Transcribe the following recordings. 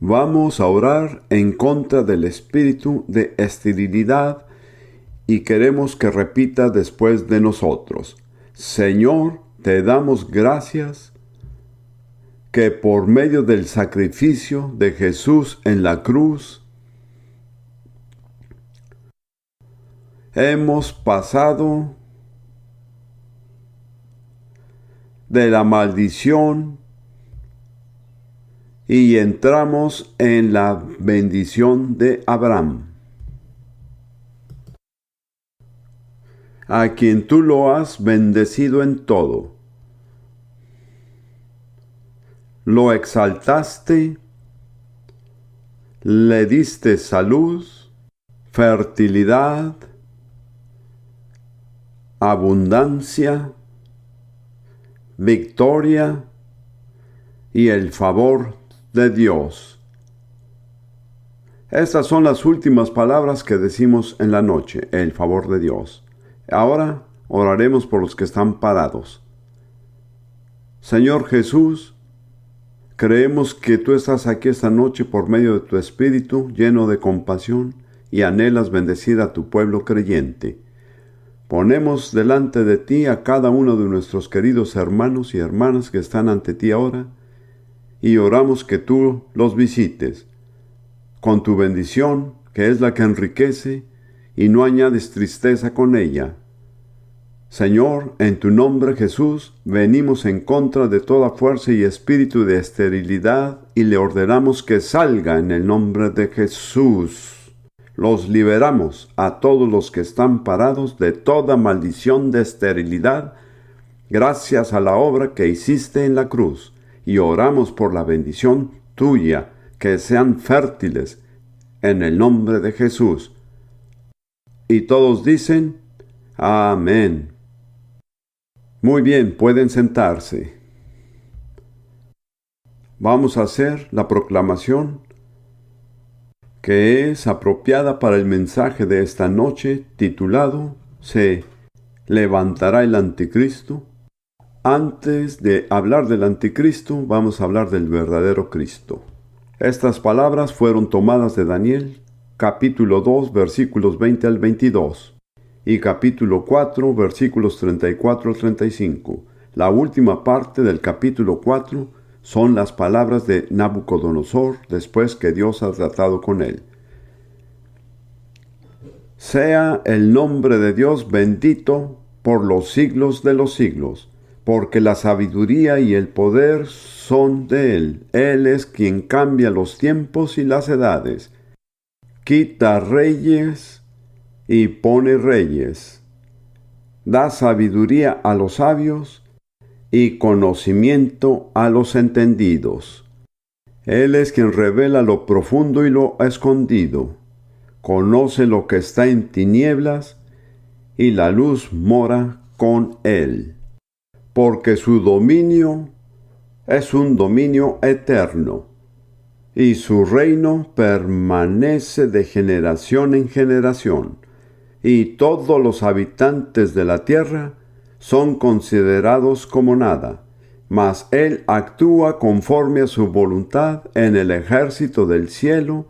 Vamos a orar en contra del espíritu de esterilidad y queremos que repita después de nosotros. Señor, te damos gracias que por medio del sacrificio de Jesús en la cruz hemos pasado de la maldición y entramos en la bendición de Abraham, a quien tú lo has bendecido en todo. Lo exaltaste, le diste salud, fertilidad, abundancia, victoria y el favor de Dios. Estas son las últimas palabras que decimos en la noche, el favor de Dios. Ahora oraremos por los que están parados. Señor Jesús, creemos que tú estás aquí esta noche por medio de tu Espíritu lleno de compasión y anhelas bendecir a tu pueblo creyente. Ponemos delante de ti a cada uno de nuestros queridos hermanos y hermanas que están ante ti ahora y oramos que tú los visites con tu bendición, que es la que enriquece y no añades tristeza con ella. Señor, en tu nombre Jesús, venimos en contra de toda fuerza y espíritu de esterilidad y le ordenamos que salga en el nombre de Jesús. Los liberamos a todos los que están parados de toda maldición de esterilidad, gracias a la obra que hiciste en la cruz, y oramos por la bendición tuya, que sean fértiles, en el nombre de Jesús. Y todos dicen, amén. Muy bien, pueden sentarse. Vamos a hacer la proclamación que es apropiada para el mensaje de esta noche, titulado ¿Se levantará el anticristo? Antes de hablar del anticristo, vamos a hablar del verdadero Cristo. Estas palabras fueron tomadas de Daniel, capítulo 2, versículos 20 al 22, y capítulo 4, versículos 34 al 35. La última parte del capítulo 4 son las palabras de Nabucodonosor después que Dios ha tratado con él. Sea el nombre de Dios bendito por los siglos de los siglos, porque la sabiduría y el poder son de Él. Él es quien cambia los tiempos y las edades, quita reyes y pone reyes, da sabiduría a los sabios y conocimiento a los entendidos. Él es quien revela lo profundo y lo escondido, conoce lo que está en tinieblas y la luz mora con Él. Porque su dominio es un dominio eterno, y su reino permanece de generación en generación, y todos los habitantes de la tierra son considerados como nada, mas Él actúa conforme a su voluntad en el ejército del cielo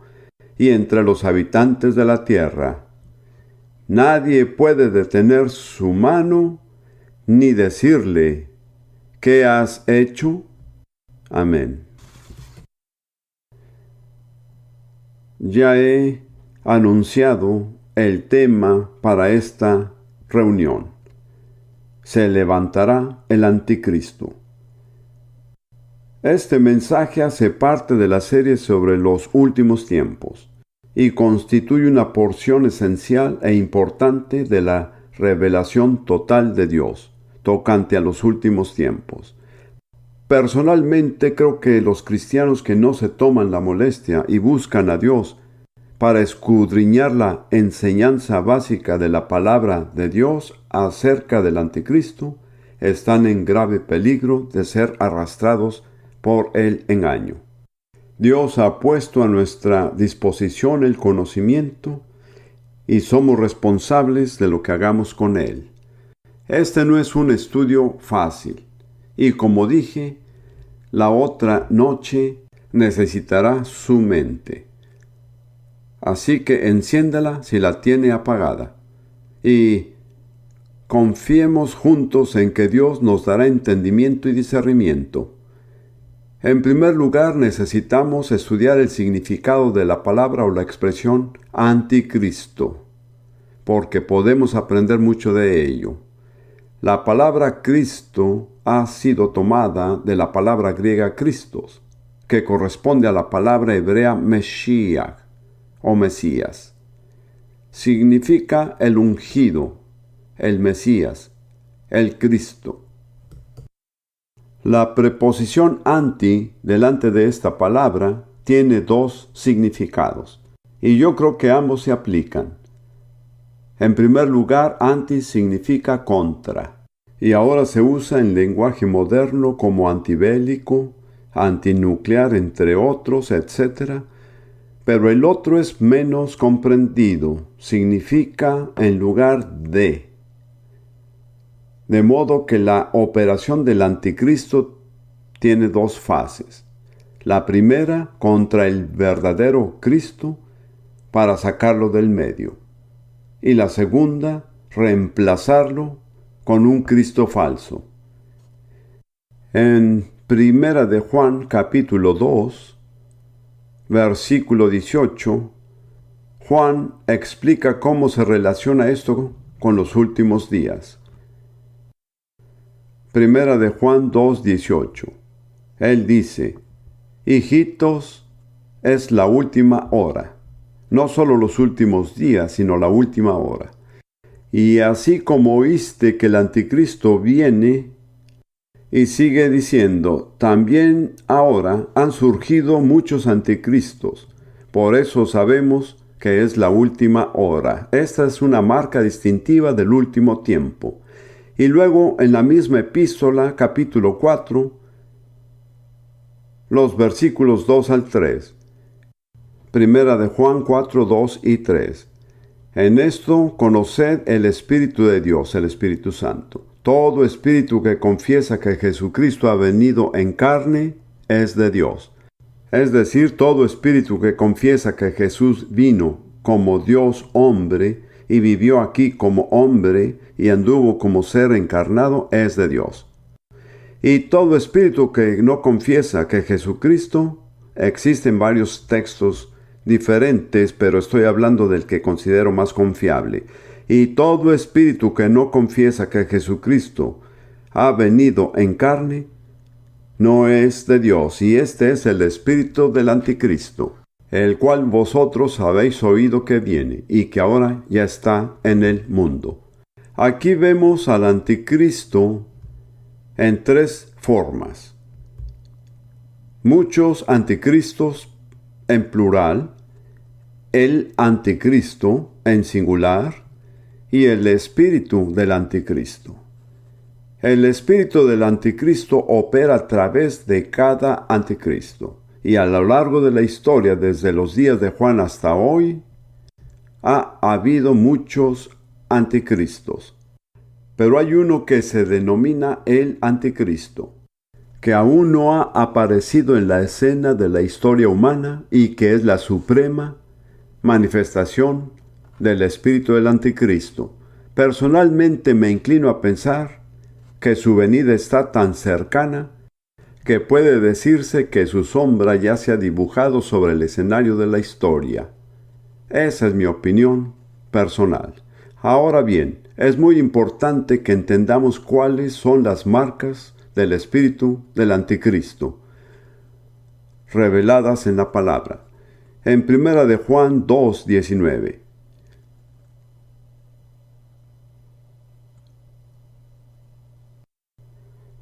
y entre los habitantes de la tierra. Nadie puede detener su mano, ni decirle, ¿qué has hecho? Amén. Ya he anunciado el tema para esta reunión. Se levantará el anticristo. Este mensaje hace parte de la serie sobre los últimos tiempos y constituye una porción esencial e importante de la revelación total de Dios tocante a los últimos tiempos. Personalmente creo que los cristianos que no se toman la molestia y buscan a Dios para escudriñar la enseñanza básica de la palabra de Dios acerca del anticristo están en grave peligro de ser arrastrados por el engaño. Dios ha puesto a nuestra disposición el conocimiento y somos responsables de lo que hagamos con él. Este no es un estudio fácil y, como dije la otra noche, necesitará su mente. Así que enciéndala si la tiene apagada. Y confiemos juntos en que Dios nos dará entendimiento y discernimiento. En primer lugar, necesitamos estudiar el significado de la palabra o la expresión anticristo, porque podemos aprender mucho de ello. La palabra Cristo ha sido tomada de la palabra griega Christos, que corresponde a la palabra hebrea Mesías o Mesías. Significa el ungido, el Mesías, el Cristo. La preposición anti delante de esta palabra tiene dos significados, y yo creo que ambos se aplican. En primer lugar, anti significa contra, y ahora se usa en lenguaje moderno como antibélico, antinuclear, entre otros, etc. Pero el otro es menos comprendido, significa en lugar de. De modo que la operación del anticristo tiene dos fases. La primera, contra el verdadero Cristo, para sacarlo del medio. Y la segunda, reemplazarlo con un Cristo falso. En Primera de Juan, capítulo 2, versículo 18, Juan explica cómo se relaciona esto con los últimos días. Primera de Juan 2:18. Él dice: hijitos, es la última hora. No solo los últimos días, sino la última hora. Y así como oíste que el anticristo viene, y sigue diciendo, también ahora han surgido muchos anticristos. Por eso sabemos que es la última hora. Esta es una marca distintiva del último tiempo. Y luego en la misma epístola, capítulo 4, los versículos 2 al 3. Primera de Juan 4, 2 y 3. En esto conoced el Espíritu de Dios, el Espíritu Santo. Todo espíritu que confiesa que Jesucristo ha venido en carne es de Dios. Es decir, todo espíritu que confiesa que Jesús vino como Dios hombre y vivió aquí como hombre y anduvo como ser encarnado es de Dios. Y todo espíritu que no confiesa que Jesucristo, existen varios textos diferentes, pero estoy hablando del que considero más confiable. Y todo espíritu que no confiesa que Jesucristo ha venido en carne, no es de Dios, y este es el espíritu del anticristo, el cual vosotros habéis oído que viene, y que ahora ya está en el mundo. Aquí vemos al anticristo en tres formas. Muchos anticristos en plural, el anticristo en singular, y el espíritu del anticristo. El espíritu del anticristo opera a través de cada anticristo, y a lo largo de la historia, desde los días de Juan hasta hoy, ha habido muchos anticristos. Pero hay uno que se denomina el anticristo, que aún no ha aparecido en la escena de la historia humana y que es la suprema manifestación del espíritu del anticristo. Personalmente me inclino a pensar que su venida está tan cercana que puede decirse que su sombra ya se ha dibujado sobre el escenario de la historia. Esa es mi opinión personal. Ahora bien, es muy importante que entendamos cuáles son las marcas del espíritu del anticristo, reveladas en la palabra. En Primera de Juan 2:19.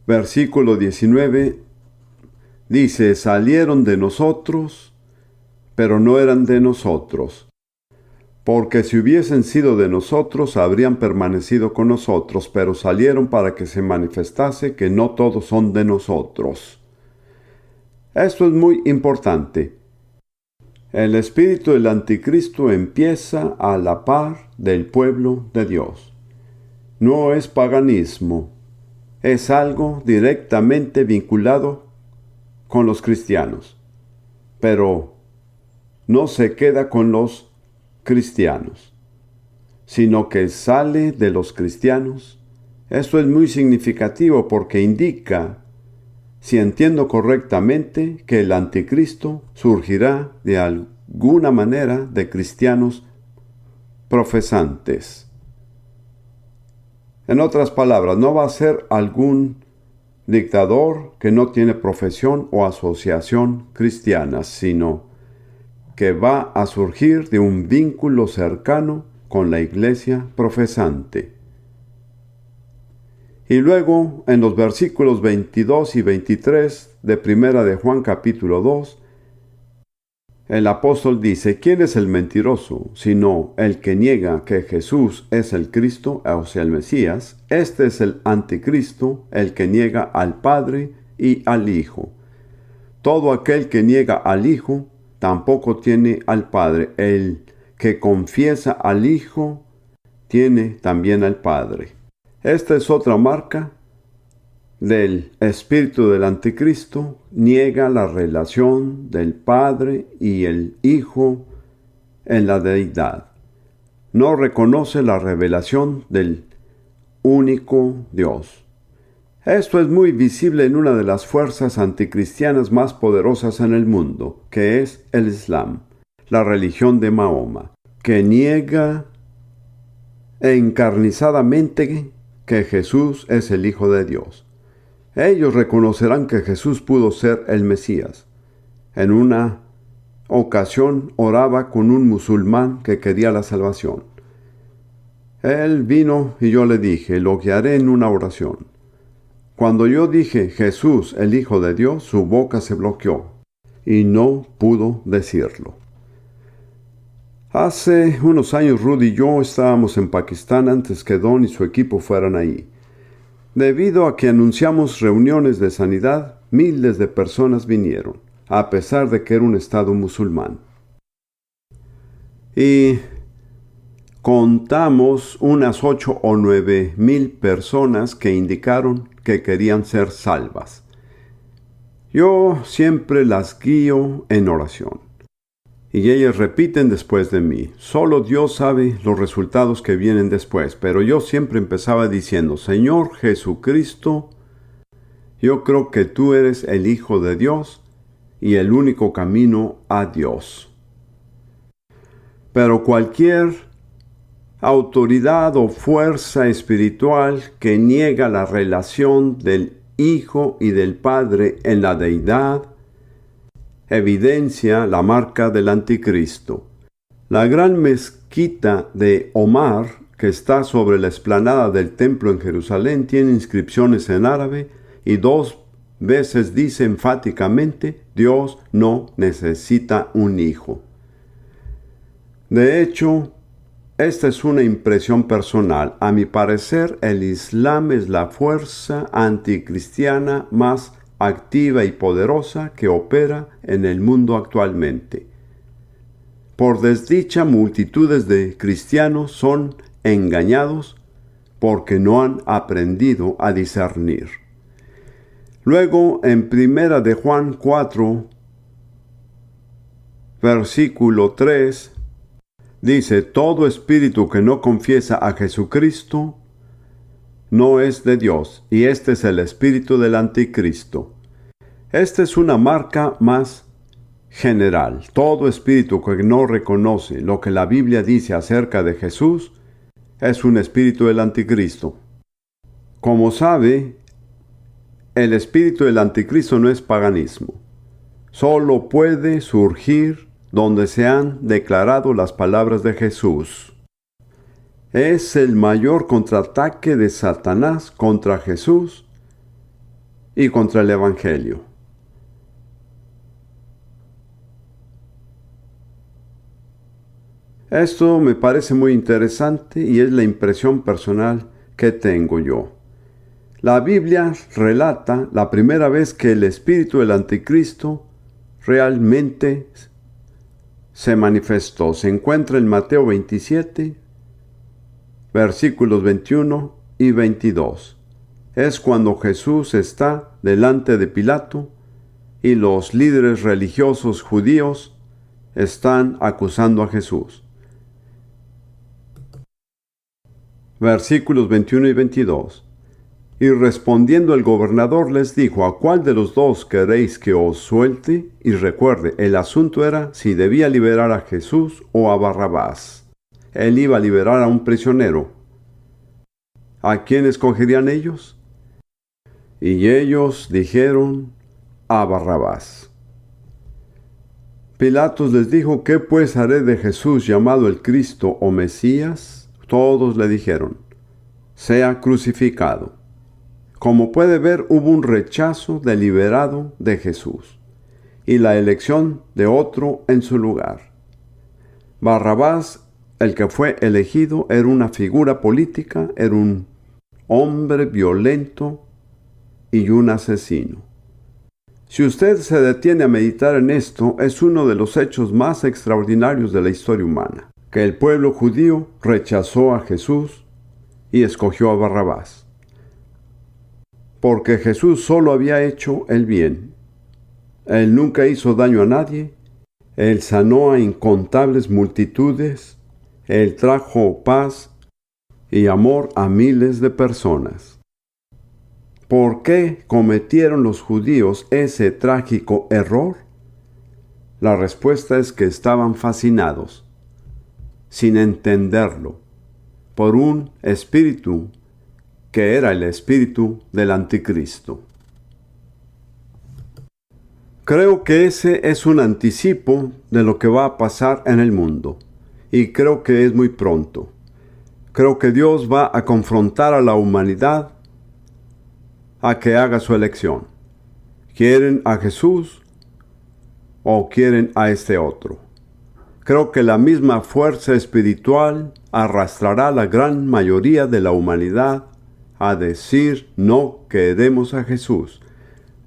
Versículo 19 dice: salieron de nosotros, pero no eran de nosotros. Porque si hubiesen sido de nosotros, habrían permanecido con nosotros, pero salieron para que se manifestase que no todos son de nosotros. Esto es muy importante. El espíritu del anticristo empieza a la par del pueblo de Dios. No es paganismo, es algo directamente vinculado con los cristianos. pero no se queda con los cristianos, sino que sale de los cristianos. Esto es muy significativo porque indica, si entiendo correctamente, que el anticristo surgirá de alguna manera de cristianos profesantes. En otras palabras, no va a ser algún dictador que no tiene profesión o asociación cristiana, sino que va a surgir de un vínculo cercano con la iglesia profesante. Y luego, en los versículos 22 y 23 de Primera de Juan capítulo 2, el apóstol dice: ¿quién es el mentiroso, sino el que niega que Jesús es el Cristo, o sea, el Mesías? Este es el anticristo, el que niega al Padre y al Hijo. Todo aquel que niega al Hijo, tampoco tiene al Padre. El que confiesa al Hijo, tiene también al Padre. Esta es otra marca del espíritu del anticristo. Niega la relación del Padre y el Hijo en la deidad. No reconoce la revelación del único Dios. Esto es muy visible en una de las fuerzas anticristianas más poderosas en el mundo, que es el Islam, la religión de Mahoma, que niega encarnizadamente que Jesús es el Hijo de Dios. Ellos reconocerán que Jesús pudo ser el Mesías. En una ocasión oraba con un musulmán que quería la salvación. Él vino y yo le dije: lo guiaré en una oración. Cuando yo dije Jesús, el Hijo de Dios, su boca se bloqueó y no pudo decirlo. Hace unos años Rudy y yo estábamos en Pakistán antes que Don y su equipo fueran ahí. Debido a que anunciamos reuniones de sanidad, miles de personas vinieron, a pesar de que era un estado musulmán. Y contamos unas 8 o 9 mil personas que indicaron que querían ser salvas. Yo siempre las guío en oración. Y ellas repiten después de mí: solo Dios sabe los resultados que vienen después, pero yo siempre empezaba diciendo: Señor Jesucristo, yo creo que tú eres el Hijo de Dios y el único camino a Dios. Pero cualquier autoridad o fuerza espiritual que niega la relación del Hijo y del Padre en la deidad, evidencia la marca del anticristo. La gran mezquita de Omar, que está sobre la explanada del templo en Jerusalén, tiene inscripciones en árabe y 2 veces dice enfáticamente: Dios no necesita un hijo. De hecho, esta es una impresión personal. A mi parecer, el Islam es la fuerza anticristiana más activa y poderosa que opera en el mundo actualmente. Por desdicha, multitudes de cristianos son engañados porque no han aprendido a discernir. Luego, en Primera de Juan 4, versículo 3, dice: todo espíritu que no confiesa a Jesucristo no es de Dios, y este es el espíritu del anticristo. Esta es una marca más general. Todo espíritu que no reconoce lo que la Biblia dice acerca de Jesús es un espíritu del anticristo. Como sabe, el espíritu del anticristo no es paganismo. Solo puede surgir donde se han declarado las palabras de Jesús. Es el mayor contraataque de Satanás contra Jesús y contra el Evangelio. Esto me parece muy interesante y es la impresión personal que tengo yo. La Biblia relata la primera vez que el espíritu del anticristo realmente se manifestó. Se encuentra en Mateo 27, versículos 21 y 22. Es cuando Jesús está delante de Pilato y los líderes religiosos judíos están acusando a Jesús. Versículos 21 y 22. Y respondiendo el gobernador les dijo: ¿A cuál de los dos queréis que os suelte? Y recuerde, el asunto era si debía liberar a Jesús o a Barrabás. Él iba a liberar a un prisionero. ¿A quién escogerían ellos? Y ellos dijeron: a Barrabás. Pilatos les dijo: ¿qué pues haré de Jesús llamado el Cristo o Mesías? Todos le dijeron: sea crucificado. Como puede ver, hubo un rechazo deliberado de Jesús y la elección de otro en su lugar. Barrabás, el que fue elegido, era una figura política, era un hombre violento y un asesino. Si usted se detiene a meditar en esto, es uno de los hechos más extraordinarios de la historia humana, que el pueblo judío rechazó a Jesús y escogió a Barrabás. Porque Jesús solo había hecho el bien. Él nunca hizo daño a nadie. Él sanó a incontables multitudes. Él trajo paz y amor a miles de personas. ¿Por qué cometieron los judíos ese trágico error? La respuesta es que estaban fascinados, sin entenderlo, por un espíritu que era el espíritu del anticristo. Creo que ese es un anticipo de lo que va a pasar en el mundo, y creo que es muy pronto. Creo que Dios va a confrontar a la humanidad a que haga su elección. ¿Quieren a Jesús o quieren a este otro? Creo que la misma fuerza espiritual arrastrará a la gran mayoría de la humanidad a decir: no queremos a Jesús,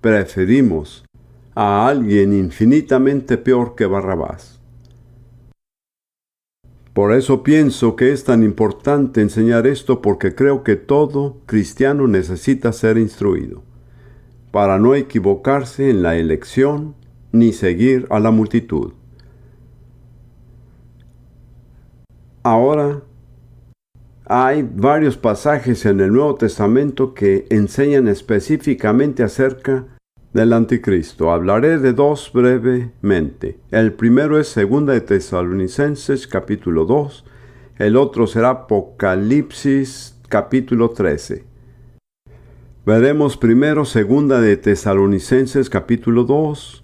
preferimos a alguien infinitamente peor que Barrabás. Por eso pienso que es tan importante enseñar esto, porque creo que todo cristiano necesita ser instruido, para no equivocarse en la elección ni seguir a la multitud. Ahora, hay varios pasajes en el Nuevo Testamento que enseñan específicamente acerca del anticristo. Hablaré de dos brevemente. El primero es 2 de Tesalonicenses capítulo 2. El otro será Apocalipsis capítulo 13. Veremos primero 2 de Tesalonicenses capítulo 2.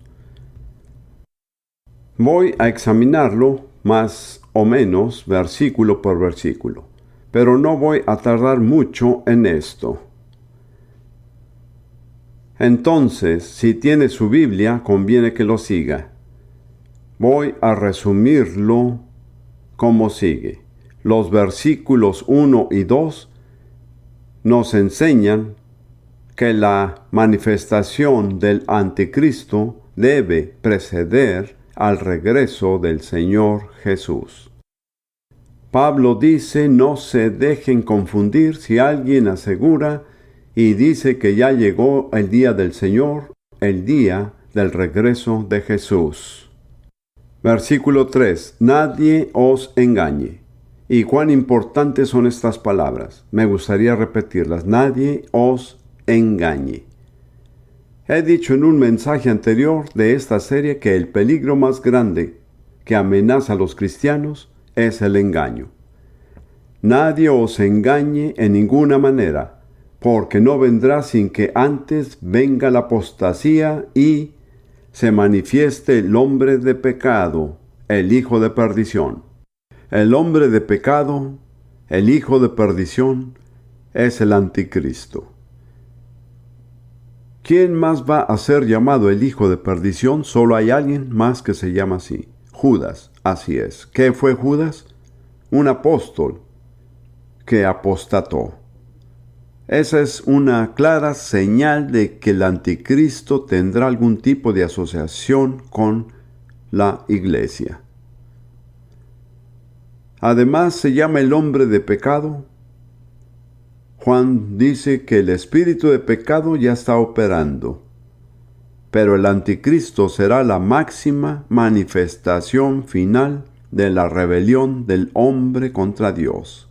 Voy a examinarlo más o menos versículo por versículo, pero no voy a tardar mucho en esto. Entonces, si tiene su Biblia, conviene que lo siga. Voy a resumirlo como sigue. Los versículos 1 y 2 nos enseñan que la manifestación del anticristo debe preceder al regreso del Señor Jesús. Pablo dice: no se dejen confundir. Si alguien asegura y dice que ya llegó el día del Señor, el día del regreso de Jesús. Versículo 3. Nadie os engañe. Y cuán importantes son estas palabras. Me gustaría repetirlas. Nadie os engañe. He dicho en un mensaje anterior de esta serie que el peligro más grande que amenaza a los cristianos es el engaño. Nadie os engañe en ninguna manera, porque no vendrá sin que antes venga la apostasía y se manifieste el hombre de pecado, el hijo de perdición. El hombre de pecado, el hijo de perdición, es el anticristo. ¿Quién más va a ser llamado el hijo de perdición? Solo hay alguien más que se llama así: Judas. Así es. ¿Qué fue Judas? Un apóstol que apostató. Esa es una clara señal de que el anticristo tendrá algún tipo de asociación con la iglesia. Además, se llama el hombre de pecado. Juan dice que el espíritu de pecado ya está operando, pero el anticristo será la máxima manifestación final de la rebelión del hombre contra Dios.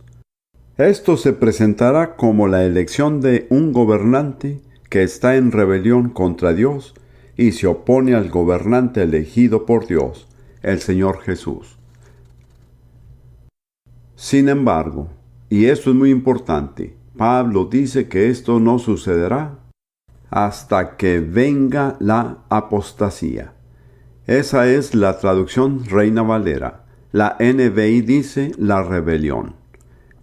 Esto se presentará como la elección de un gobernante que está en rebelión contra Dios y se opone al gobernante elegido por Dios, el Señor Jesús. Sin embargo, y esto es muy importante, Pablo dice que esto no sucederá hasta que venga la apostasía. Esa es la traducción Reina Valera. La NBI dice la rebelión.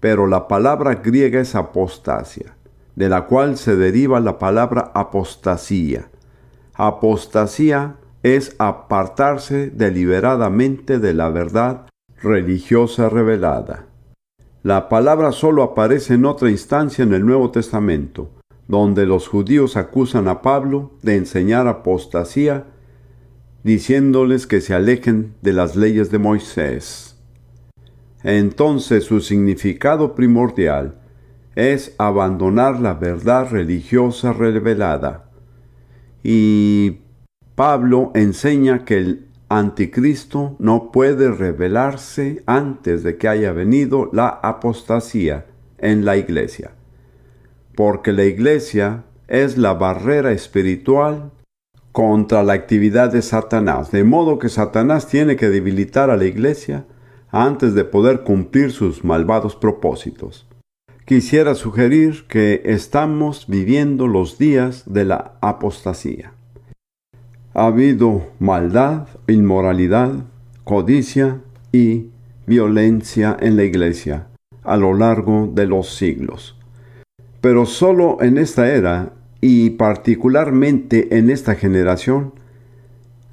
Pero la palabra griega es apostasia, de la cual se deriva la palabra apostasía. Apostasía es apartarse deliberadamente de la verdad religiosa revelada. La palabra solo aparece en otra instancia en el Nuevo Testamento, donde los judíos acusan a Pablo de enseñar apostasía, diciéndoles que se alejen de las leyes de Moisés. Entonces su significado primordial es abandonar la verdad religiosa revelada. Y Pablo enseña que el anticristo no puede revelarse antes de que haya venido la apostasía en la iglesia, porque la iglesia es la barrera espiritual contra la actividad de Satanás, de modo que Satanás tiene que debilitar a la iglesia antes de poder cumplir sus malvados propósitos. Quisiera sugerir que estamos viviendo los días de la apostasía. Ha habido maldad, inmoralidad, codicia y violencia en la iglesia a lo largo de los siglos. Pero solo en esta era, y particularmente en esta generación,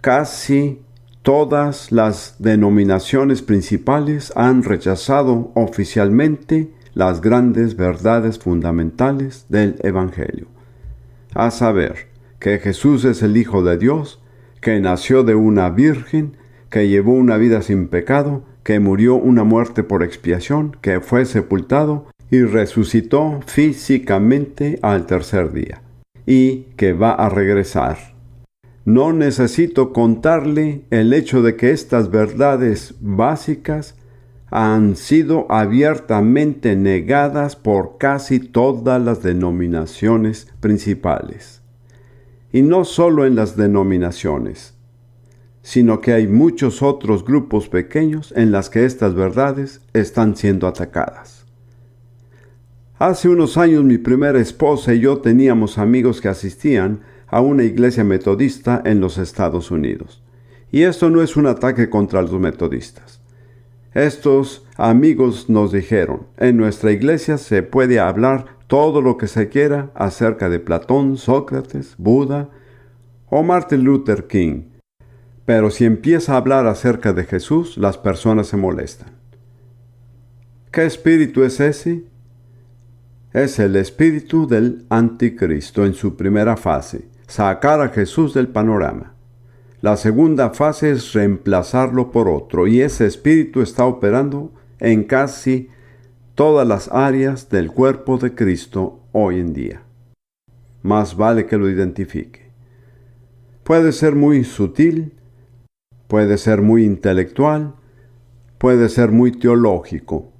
casi todas las denominaciones principales han rechazado oficialmente las grandes verdades fundamentales del Evangelio. A saber, que Jesús es el Hijo de Dios, que nació de una virgen, que llevó una vida sin pecado, que murió una muerte por expiación, que fue sepultado y resucitó físicamente al tercer día, y que va a regresar. No necesito contarle el hecho de que estas verdades básicas han sido abiertamente negadas por casi todas las denominaciones principales. Y no solo en las denominaciones, sino que hay muchos otros grupos pequeños en las que estas verdades están siendo atacadas. Hace unos años mi primera esposa y yo teníamos amigos que asistían a una iglesia metodista en los Estados Unidos. Y esto no es un ataque contra los metodistas. Estos amigos nos dijeron, en nuestra iglesia se puede hablar todo lo que se quiera acerca de Platón, Sócrates, Buda o Martin Luther King. Pero si empieza a hablar acerca de Jesús, las personas se molestan. ¿Qué espíritu es ese? Es el espíritu del anticristo en su primera fase, sacar a Jesús del panorama. La segunda fase es reemplazarlo por otro, y ese espíritu está operando en casi todas las áreas del cuerpo de Cristo hoy en día. Más vale que lo identifique. Puede ser muy sutil, puede ser muy intelectual, puede ser muy teológico,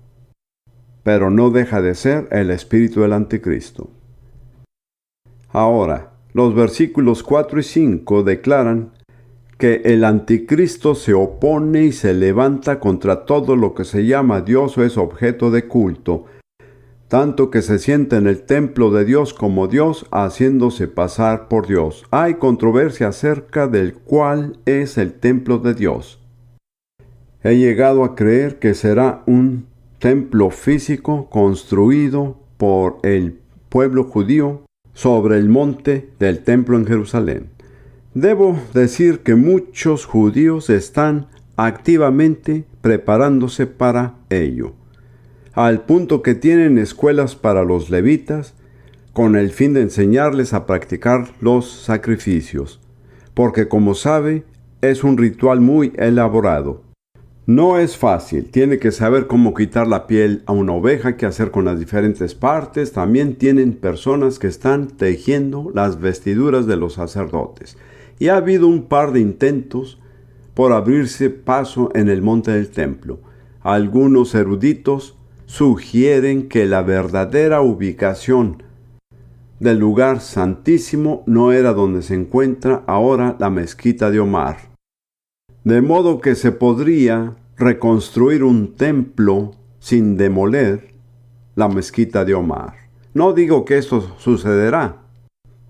pero no deja de ser el espíritu del anticristo. Ahora, los versículos 4 y 5 declaran que el anticristo se opone y se levanta contra todo lo que se llama Dios o es objeto de culto, tanto que se sienta en el templo de Dios como Dios, haciéndose pasar por Dios. Hay controversia acerca del cuál es el templo de Dios. He llegado a creer que será un templo físico construido por el pueblo judío sobre el monte del templo en Jerusalén. Debo decir que muchos judíos están activamente preparándose para ello, al punto que tienen escuelas para los levitas con el fin de enseñarles a practicar los sacrificios, porque como sabe, es un ritual muy elaborado. No es fácil, tiene que saber cómo quitar la piel a una oveja, qué hacer con las diferentes partes. También tienen personas que están tejiendo las vestiduras de los sacerdotes. y ha habido un par de intentos por abrirse paso en el monte del templo. Algunos eruditos sugieren que la verdadera ubicación del lugar santísimo no era donde se encuentra ahora la mezquita de Omar. De modo que se podría reconstruir un templo sin demoler la mezquita de Omar. No digo que esto sucederá,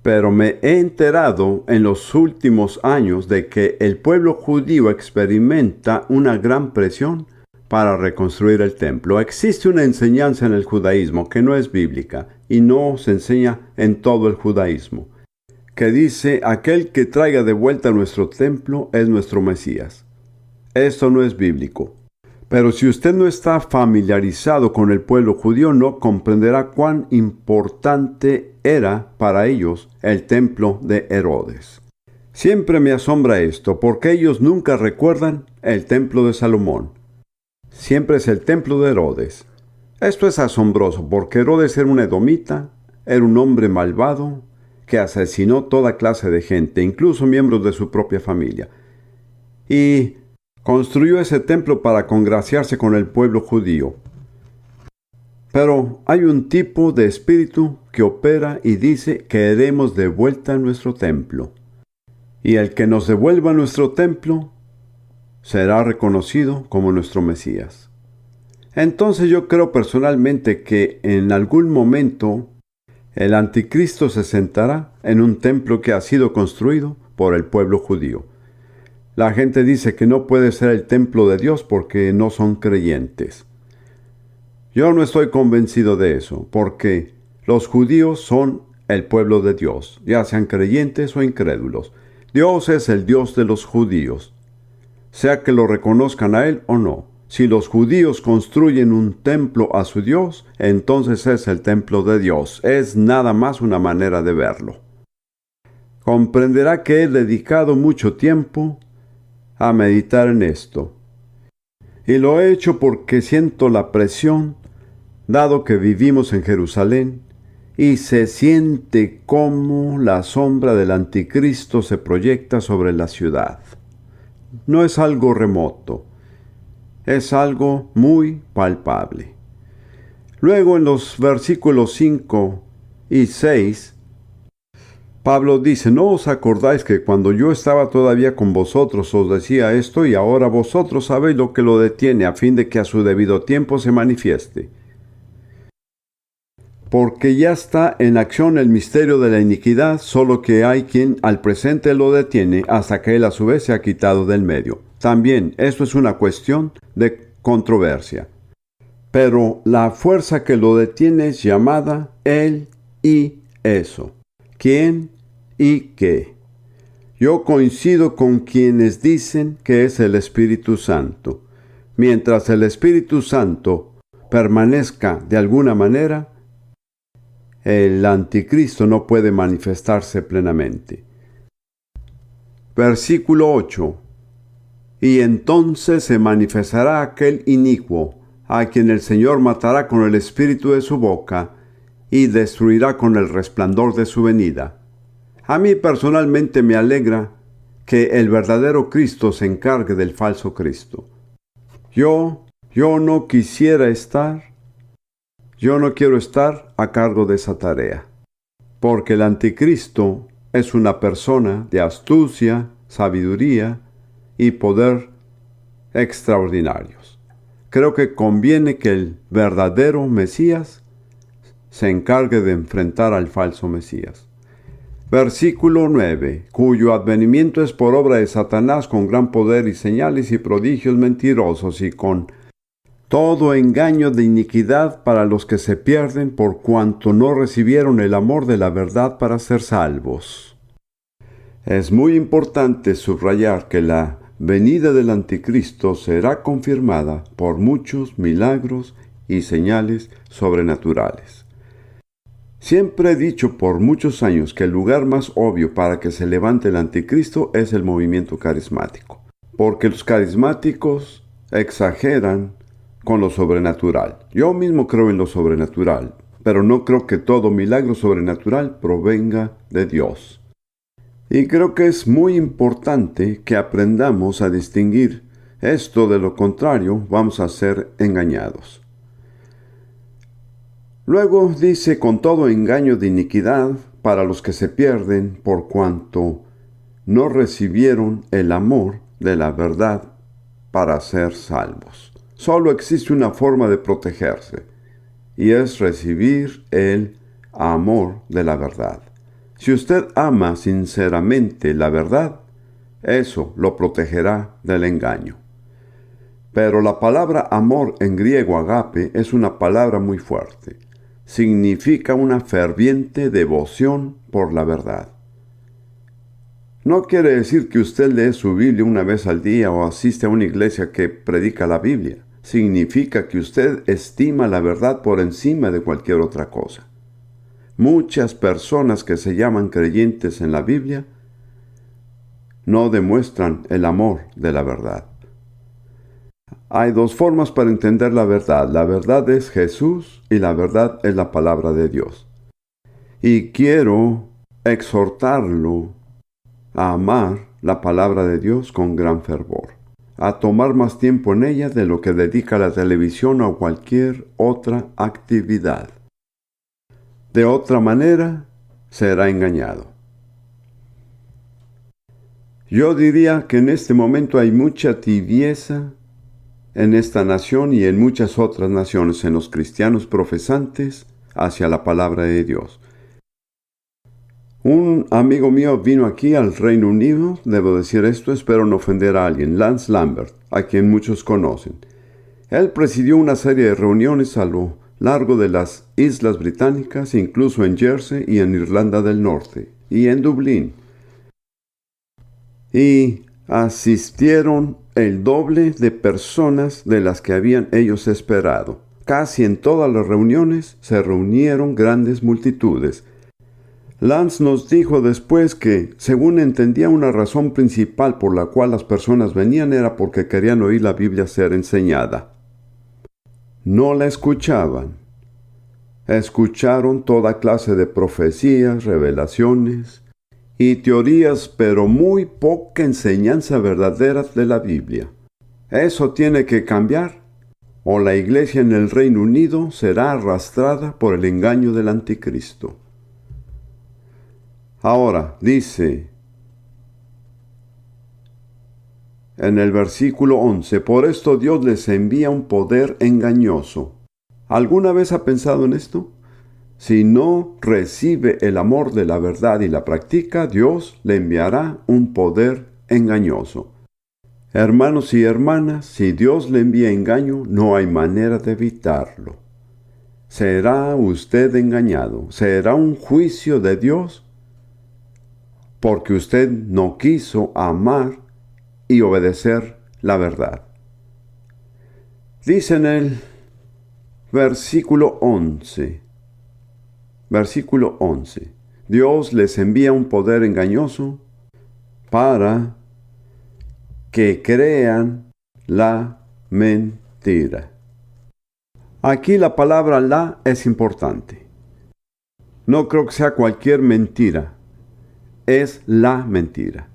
pero me he enterado en los últimos años de que el pueblo judío experimenta una gran presión para reconstruir el templo. Existe una enseñanza en el judaísmo que no es bíblica y no se enseña en todo el judaísmo, que dice: aquel que traiga de vuelta nuestro templo es nuestro Mesías. Esto no es bíblico. Pero si usted no está familiarizado con el pueblo judío, no comprenderá cuán importante era para ellos el templo de Herodes. Siempre me asombra esto, porque ellos nunca recuerdan el templo de Salomón. Siempre es el templo de Herodes. Esto es asombroso, porque Herodes era un edomita, era un hombre malvado, que asesinó toda clase de gente, incluso miembros de su propia familia. Y construyó ese templo para congraciarse con el pueblo judío. Pero hay un tipo de espíritu que opera y dice: queremos de vuelta nuestro templo. Y el que nos devuelva nuestro templo será reconocido como nuestro Mesías. Entonces yo creo personalmente que en algún momento el anticristo se sentará en un templo que ha sido construido por el pueblo judío. La gente dice que no puede ser el templo de Dios porque no son creyentes. Yo no estoy convencido de eso, porque los judíos son el pueblo de Dios, ya sean creyentes o incrédulos. Dios es el Dios de los judíos, sea que lo reconozcan a Él o no. Si los judíos construyen un templo a su Dios, entonces es el templo de Dios. Es nada más una manera de verlo. Comprenderá que he dedicado mucho tiempo a meditar en esto. Y lo he hecho porque siento la presión, dado que vivimos en Jerusalén, y se siente como la sombra del anticristo se proyecta sobre la ciudad. No es algo remoto, es algo muy palpable. Luego en los versículos 5 y 6, Pablo dice: ¿no os acordáis que cuando yo estaba todavía con vosotros os decía esto, y ahora vosotros sabéis lo que lo detiene, a fin de que a su debido tiempo se manifieste? Porque ya está en acción el misterio de la iniquidad, solo que hay quien al presente lo detiene hasta que él a su vez se ha quitado del medio. También esto es una cuestión de controversia. Pero la fuerza que lo detiene es llamada él y eso. ¿Quién y qué? Yo coincido con quienes dicen que es el Espíritu Santo. Mientras el Espíritu Santo permanezca de alguna manera, el anticristo no puede manifestarse plenamente. Versículo 8. Y entonces se manifestará aquel inicuo, a quien el Señor matará con el espíritu de su boca, y destruirá con el resplandor de su venida. A mí personalmente me alegra que el verdadero Cristo se encargue del falso Cristo. Yo no quiero estar a cargo de esa tarea, porque el anticristo es una persona de astucia, sabiduría y poder extraordinarios. Creo que conviene que el verdadero Mesías se encargue de enfrentar al falso Mesías. Versículo 9, cuyo advenimiento es por obra de Satanás con gran poder y señales y prodigios mentirosos y con todo engaño de iniquidad para los que se pierden por cuanto no recibieron el amor de la verdad para ser salvos. Es muy importante subrayar que la venida del anticristo será confirmada por muchos milagros y señales sobrenaturales. Siempre he dicho por muchos años que el lugar más obvio para que se levante el anticristo es el movimiento carismático, porque los carismáticos exageran con lo sobrenatural. Yo mismo creo en lo sobrenatural, pero no creo que todo milagro sobrenatural provenga de Dios. Y creo que es muy importante que aprendamos a distinguir esto. De lo contrario, vamos a ser engañados. Luego dice, con todo engaño de iniquidad para los que se pierden por cuanto no recibieron el amor de la verdad para ser salvos. Solo existe una forma de protegerse, y es recibir el amor de la verdad. Si usted ama sinceramente la verdad, eso lo protegerá del engaño. Pero la palabra amor en griego agape es una palabra muy fuerte. Significa una ferviente devoción por la verdad. No quiere decir que usted lee su Biblia una vez al día o asiste a una iglesia que predica la Biblia. Significa que usted estima la verdad por encima de cualquier otra cosa. Muchas personas que se llaman creyentes en la Biblia no demuestran el amor de la verdad. Hay dos formas para entender la verdad. La verdad es Jesús y la verdad es la palabra de Dios. Y quiero exhortarlo a amar la palabra de Dios con gran fervor, a tomar más tiempo en ella de lo que dedica a la televisión o a cualquier otra actividad. De otra manera, será engañado. Yo diría que en este momento hay mucha tibieza en esta nación y en muchas otras naciones, en los cristianos profesantes, hacia la palabra de Dios. Un amigo mío vino aquí al Reino Unido, debo decir esto, espero no ofender a alguien, Lance Lambert, a quien muchos conocen. Él presidió una serie de reuniones a lo largo de las Islas Británicas, incluso en Jersey y en Irlanda del Norte, y en Dublín. Y asistieron el doble de personas de las que habían ellos esperado. Casi en todas las reuniones se reunieron grandes multitudes. Lance nos dijo después que, según entendía, una razón principal por la cual las personas venían era porque querían oír la Biblia ser enseñada. No la escuchaban. Escucharon toda clase de profecías, revelaciones y teorías, pero muy poca enseñanza verdadera de la Biblia. Eso tiene que cambiar, o la iglesia en el Reino Unido será arrastrada por el engaño del anticristo. Ahora, dice en el versículo 11, por esto Dios les envía un poder engañoso. ¿Alguna vez ha pensado en esto? Si no recibe el amor de la verdad y la practica, Dios le enviará un poder engañoso. Hermanos y hermanas, si Dios le envía engaño, no hay manera de evitarlo. Será usted engañado. Será un juicio de Dios porque usted no quiso amar y obedecer la verdad. Dice en el versículo 11, Dios les envía un poder engañoso para que crean la mentira. Aquí la palabra la es importante. No creo que sea cualquier mentira. Es la mentira.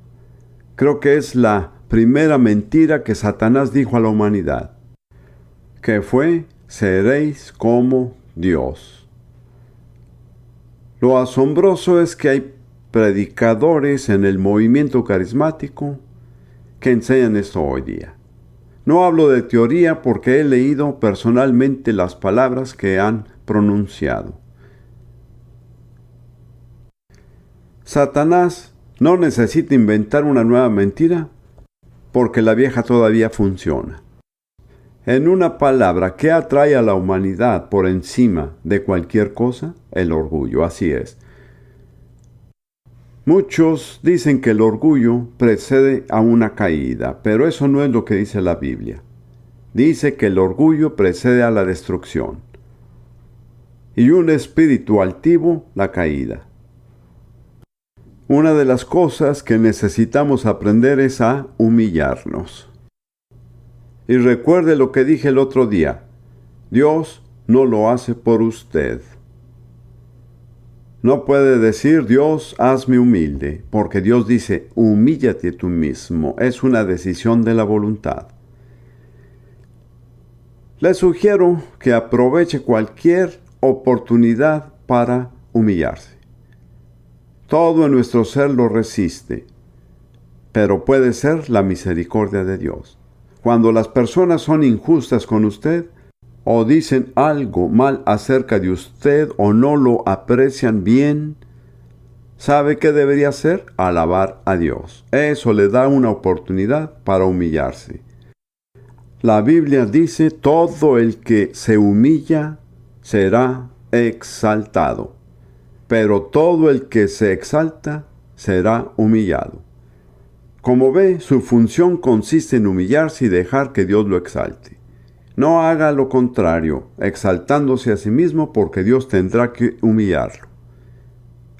Creo que es la primera mentira que Satanás dijo a la humanidad, que fue, seréis como Dios. Lo asombroso es que hay predicadores en el movimiento carismático que enseñan esto hoy día. No hablo de teoría porque he leído personalmente las palabras que han pronunciado. Satanás no necesita inventar una nueva mentira porque la vieja todavía funciona. En una palabra, ¿qué atrae a la humanidad por encima de cualquier cosa? El orgullo, así es. Muchos dicen que el orgullo precede a una caída, pero eso no es lo que dice la Biblia. Dice que el orgullo precede a la destrucción y un espíritu altivo la caída. Una de las cosas que necesitamos aprender es a humillarnos. Y recuerde lo que dije el otro día, Dios no lo hace por usted. No puede decir, Dios, hazme humilde, porque Dios dice, humíllate tú mismo. Es una decisión de la voluntad. Le sugiero que aproveche cualquier oportunidad para humillarse. Todo en nuestro ser lo resiste, pero puede ser la misericordia de Dios. Cuando las personas son injustas con usted, o dicen algo mal acerca de usted, o no lo aprecian bien, ¿sabe qué debería hacer? Alabar a Dios. Eso le da una oportunidad para humillarse. La Biblia dice, todo el que se humilla será exaltado, pero todo el que se exalta será humillado. Como ve, su función consiste en humillarse y dejar que Dios lo exalte. No haga lo contrario, exaltándose a sí mismo, porque Dios tendrá que humillarlo.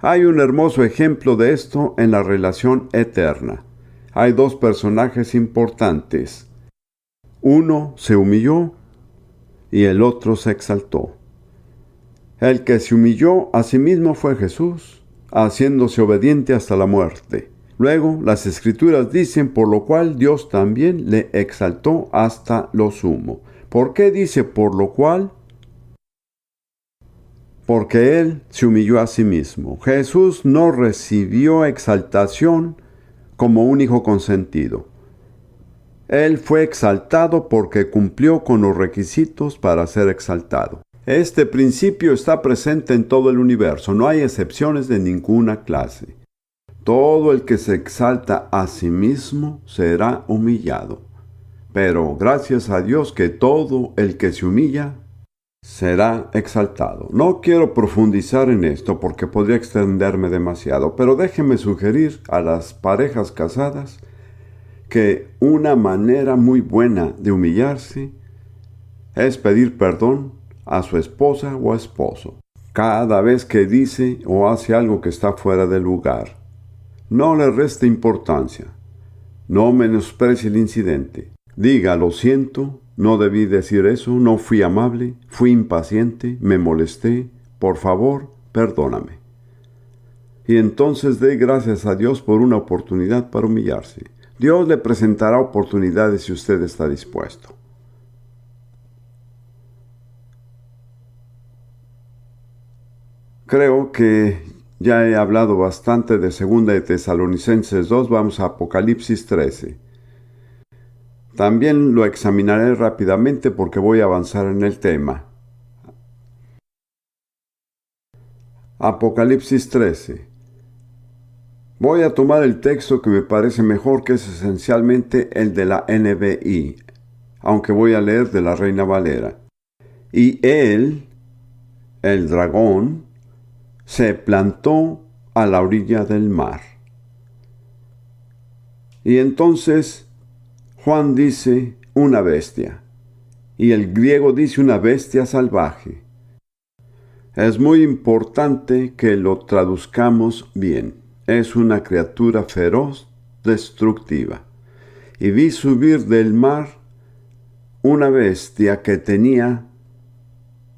Hay un hermoso ejemplo de esto en la relación eterna. Hay dos personajes importantes. Uno se humilló y el otro se exaltó. El que se humilló a sí mismo fue Jesús, haciéndose obediente hasta la muerte. Luego, las Escrituras dicen, por lo cual Dios también le exaltó hasta lo sumo. ¿Por qué dice por lo cual? Porque Él se humilló a sí mismo. Jesús no recibió exaltación como un hijo consentido. Él fue exaltado porque cumplió con los requisitos para ser exaltado. Este principio está presente en todo el universo, no hay excepciones de ninguna clase. Todo el que se exalta a sí mismo será humillado. Pero gracias a Dios que todo el que se humilla será exaltado. No quiero profundizar en esto porque podría extenderme demasiado, pero déjenme sugerir a las parejas casadas que una manera muy buena de humillarse es pedir perdón a su esposa o esposo cada vez que dice o hace algo que está fuera de lugar. No le reste importancia, no menosprecie el incidente. Diga, lo siento, no debí decir eso, no fui amable, fui impaciente, me molesté, por favor, perdóname. Y entonces dé gracias a Dios por una oportunidad para humillarse. Dios le presentará oportunidades si usted está dispuesto. Creo que ya he hablado bastante de 2 de Tesalonicenses 2, vamos a Apocalipsis 13. También lo examinaré rápidamente porque voy a avanzar en el tema. Apocalipsis 13. Voy a tomar el texto que me parece mejor, que es esencialmente el de la NBI, aunque voy a leer de la Reina Valera. Y él, el dragón, se plantó a la orilla del mar. Y entonces Juan dice una bestia, y el griego dice una bestia salvaje. Es muy importante que lo traduzcamos bien. Es una criatura feroz, destructiva. Y vi subir del mar una bestia que tenía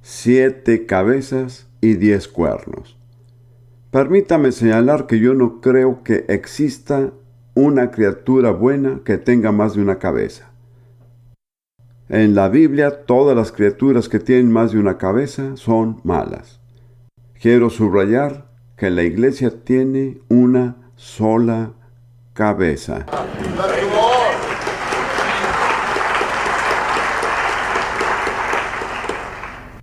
7 cabezas y 10 cuernos. Permítame señalar que yo no creo que exista una criatura buena que tenga más de una cabeza. En la Biblia, todas las criaturas que tienen más de una cabeza son malas. Quiero subrayar que la iglesia tiene una sola cabeza.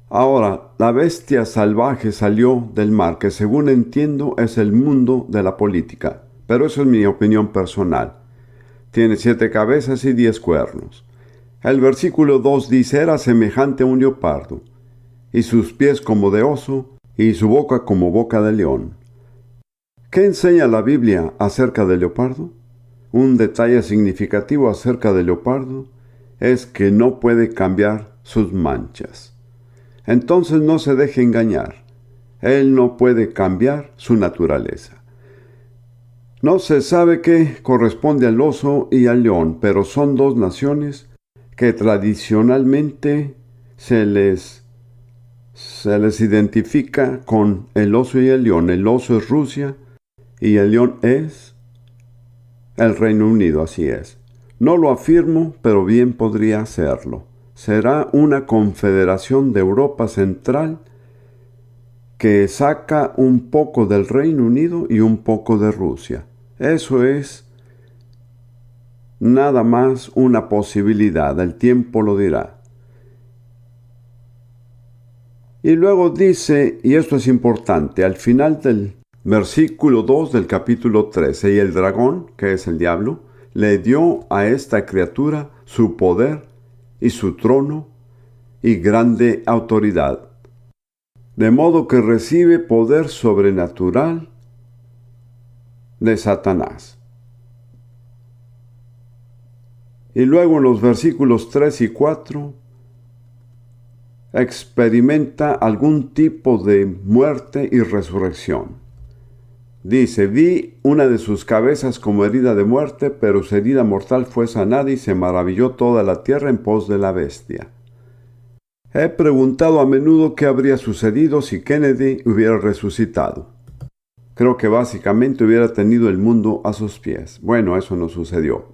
Ahora, la bestia salvaje salió del mar, que según entiendo es el mundo de la política, pero eso es mi opinión personal. Tiene 7 cabezas y 10 cuernos. El versículo 2 dice, era semejante a un leopardo, y sus pies como de oso, y su boca como boca de león. ¿Qué enseña la Biblia acerca del leopardo? Un detalle significativo acerca del leopardo es que no puede cambiar sus manchas. Entonces no se deje engañar. Él no puede cambiar su naturaleza. No se sabe qué corresponde al oso y al león, pero son 2 naciones que tradicionalmente se les se les identifica con el oso y el león. El oso es Rusia y el león es el Reino Unido, así es. No lo afirmo, pero bien podría serlo. Será una confederación de Europa Central que saca un poco del Reino Unido y un poco de Rusia. Eso es nada más una posibilidad, el tiempo lo dirá. Y luego dice, y esto es importante, al final del versículo 2 del capítulo 13, y el dragón, que es el diablo, le dio a esta criatura su poder y su trono y grande autoridad, de modo que recibe poder sobrenatural de Satanás. Y luego en los versículos 3 y 4, experimenta algún tipo de muerte y resurrección. Dice, vi una de sus cabezas como herida de muerte, pero su herida mortal fue sanada y se maravilló toda la tierra en pos de la bestia. He preguntado a menudo qué habría sucedido si Kennedy hubiera resucitado. Creo que básicamente hubiera tenido el mundo a sus pies. Bueno, eso no sucedió.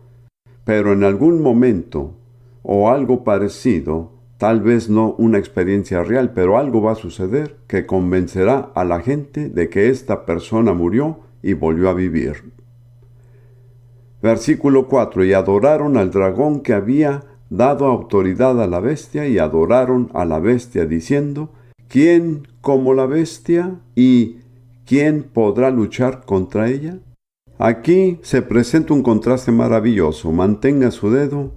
Pero en algún momento, o algo parecido, tal vez no una experiencia real, pero algo va a suceder que convencerá a la gente de que esta persona murió y volvió a vivir. Versículo 4. Y adoraron al dragón que había dado autoridad a la bestia, y adoraron a la bestia diciendo, ¿quién como la bestia? ¿Y quién podrá luchar contra ella? Aquí se presenta un contraste maravilloso. Mantenga su dedo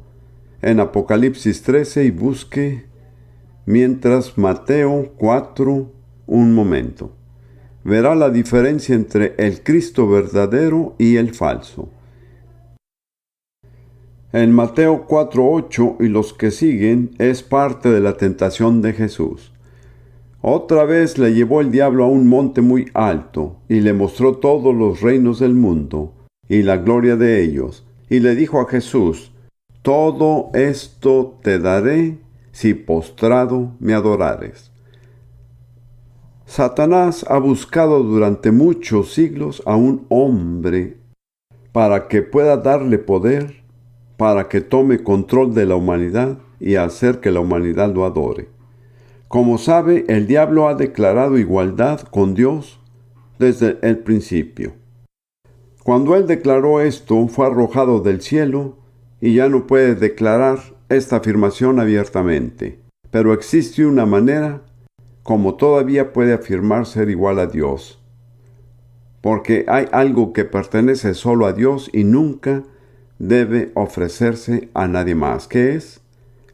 en Apocalipsis 13 y busque mientras Mateo 4 un momento. Verá la diferencia entre el Cristo verdadero y el falso. En Mateo 4:8 y los que siguen es parte de la tentación de Jesús. Otra vez le llevó el diablo a un monte muy alto y le mostró todos los reinos del mundo y la gloria de ellos. Y le dijo a Jesús, todo esto te daré si postrado me adorares. Satanás ha buscado durante muchos siglos a un hombre para que pueda darle poder, para que tome control de la humanidad y hacer que la humanidad lo adore. Como sabe, el diablo ha declarado igualdad con Dios desde el principio. Cuando él declaró esto, fue arrojado del cielo y ya no puede declarar esta afirmación abiertamente. Pero existe una manera como todavía puede afirmar ser igual a Dios. Porque hay algo que pertenece solo a Dios y nunca debe ofrecerse a nadie más, que es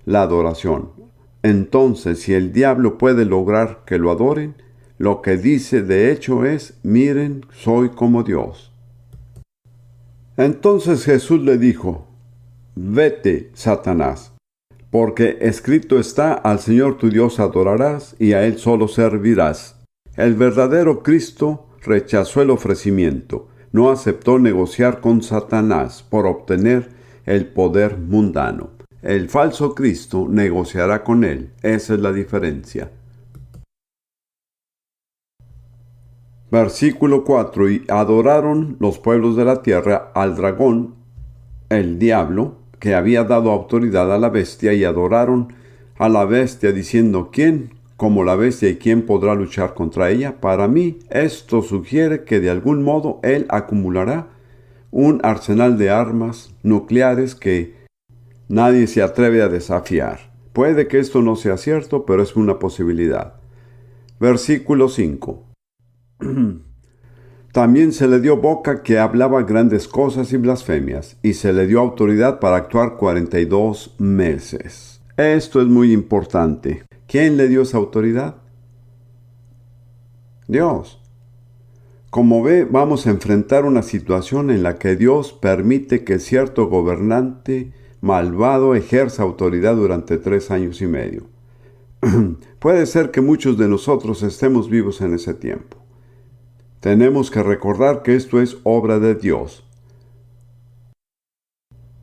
la adoración. Entonces, si el diablo puede lograr que lo adoren, lo que dice de hecho es, miren, soy como Dios. Entonces Jesús le dijo, vete, Satanás, porque escrito está, al Señor tu Dios adorarás y a Él solo servirás. El verdadero Cristo rechazó el ofrecimiento, no aceptó negociar con Satanás por obtener el poder mundano. El falso Cristo negociará con él. Esa es la diferencia. Versículo 4. Y adoraron los pueblos de la tierra al dragón, el diablo, que había dado autoridad a la bestia, y adoraron a la bestia diciendo, ¿quién como la bestia y quién podrá luchar contra ella? Para mí, esto sugiere que de algún modo él acumulará un arsenal de armas nucleares que nadie se atreve a desafiar. Puede que esto no sea cierto, pero es una posibilidad. Versículo 5. También se le dio boca que hablaba grandes cosas y blasfemias, y se le dio autoridad para actuar 42 meses. Esto es muy importante. ¿Quién le dio esa autoridad? Dios. Como ve, vamos a enfrentar una situación en la que Dios permite que cierto gobernante malvado ejerza autoridad durante 3 años y medio. Puede ser que muchos de nosotros estemos vivos en ese tiempo. Tenemos que recordar que esto es obra de Dios.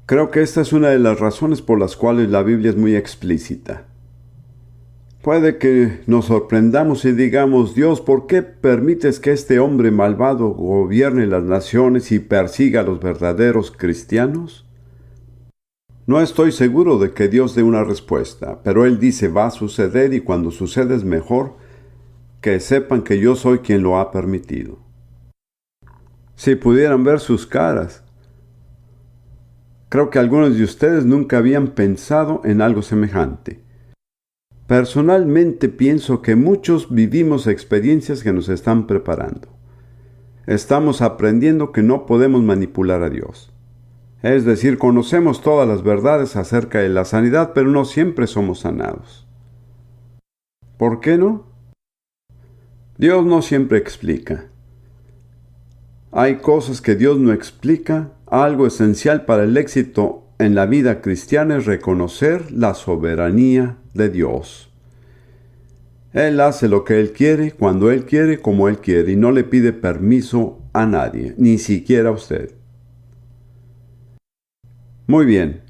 Creo que esta es una de las razones por las cuales la Biblia es muy explícita. Puede que nos sorprendamos y digamos: Dios, ¿por qué permites que este hombre malvado gobierne las naciones y persiga a los verdaderos cristianos? No estoy seguro de que Dios dé una respuesta, pero Él dice va a suceder, y cuando sucede es mejor que sepan que yo soy quien lo ha permitido. Si pudieran ver sus caras, creo que algunos de ustedes nunca habían pensado en algo semejante. Personalmente pienso que muchos vivimos experiencias que nos están preparando. Estamos aprendiendo que no podemos manipular a Dios. Es decir, conocemos todas las verdades acerca de la sanidad, pero no siempre somos sanados. ¿Por qué no? Dios no siempre explica. Hay cosas que Dios no explica. Algo esencial para el éxito en la vida cristiana es reconocer la soberanía de Dios. Él hace lo que Él quiere, cuando Él quiere, como Él quiere, y no le pide permiso a nadie, ni siquiera a usted. Muy bien.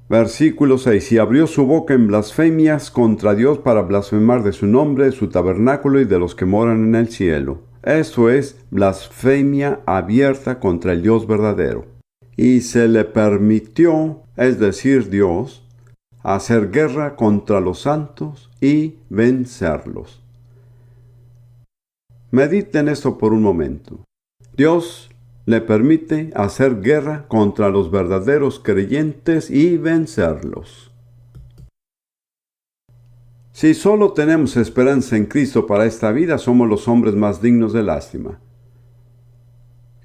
Versículo 6. Y abrió su boca en blasfemias contra Dios para blasfemar de su nombre, de su tabernáculo y de los que moran en el cielo. Esto es blasfemia abierta contra el Dios verdadero. Y se le permitió, es decir, Dios, hacer guerra contra los santos y vencerlos. Mediten esto por un momento. Dios le permite hacer guerra contra los verdaderos creyentes y vencerlos. Si solo tenemos esperanza en Cristo para esta vida, somos los hombres más dignos de lástima.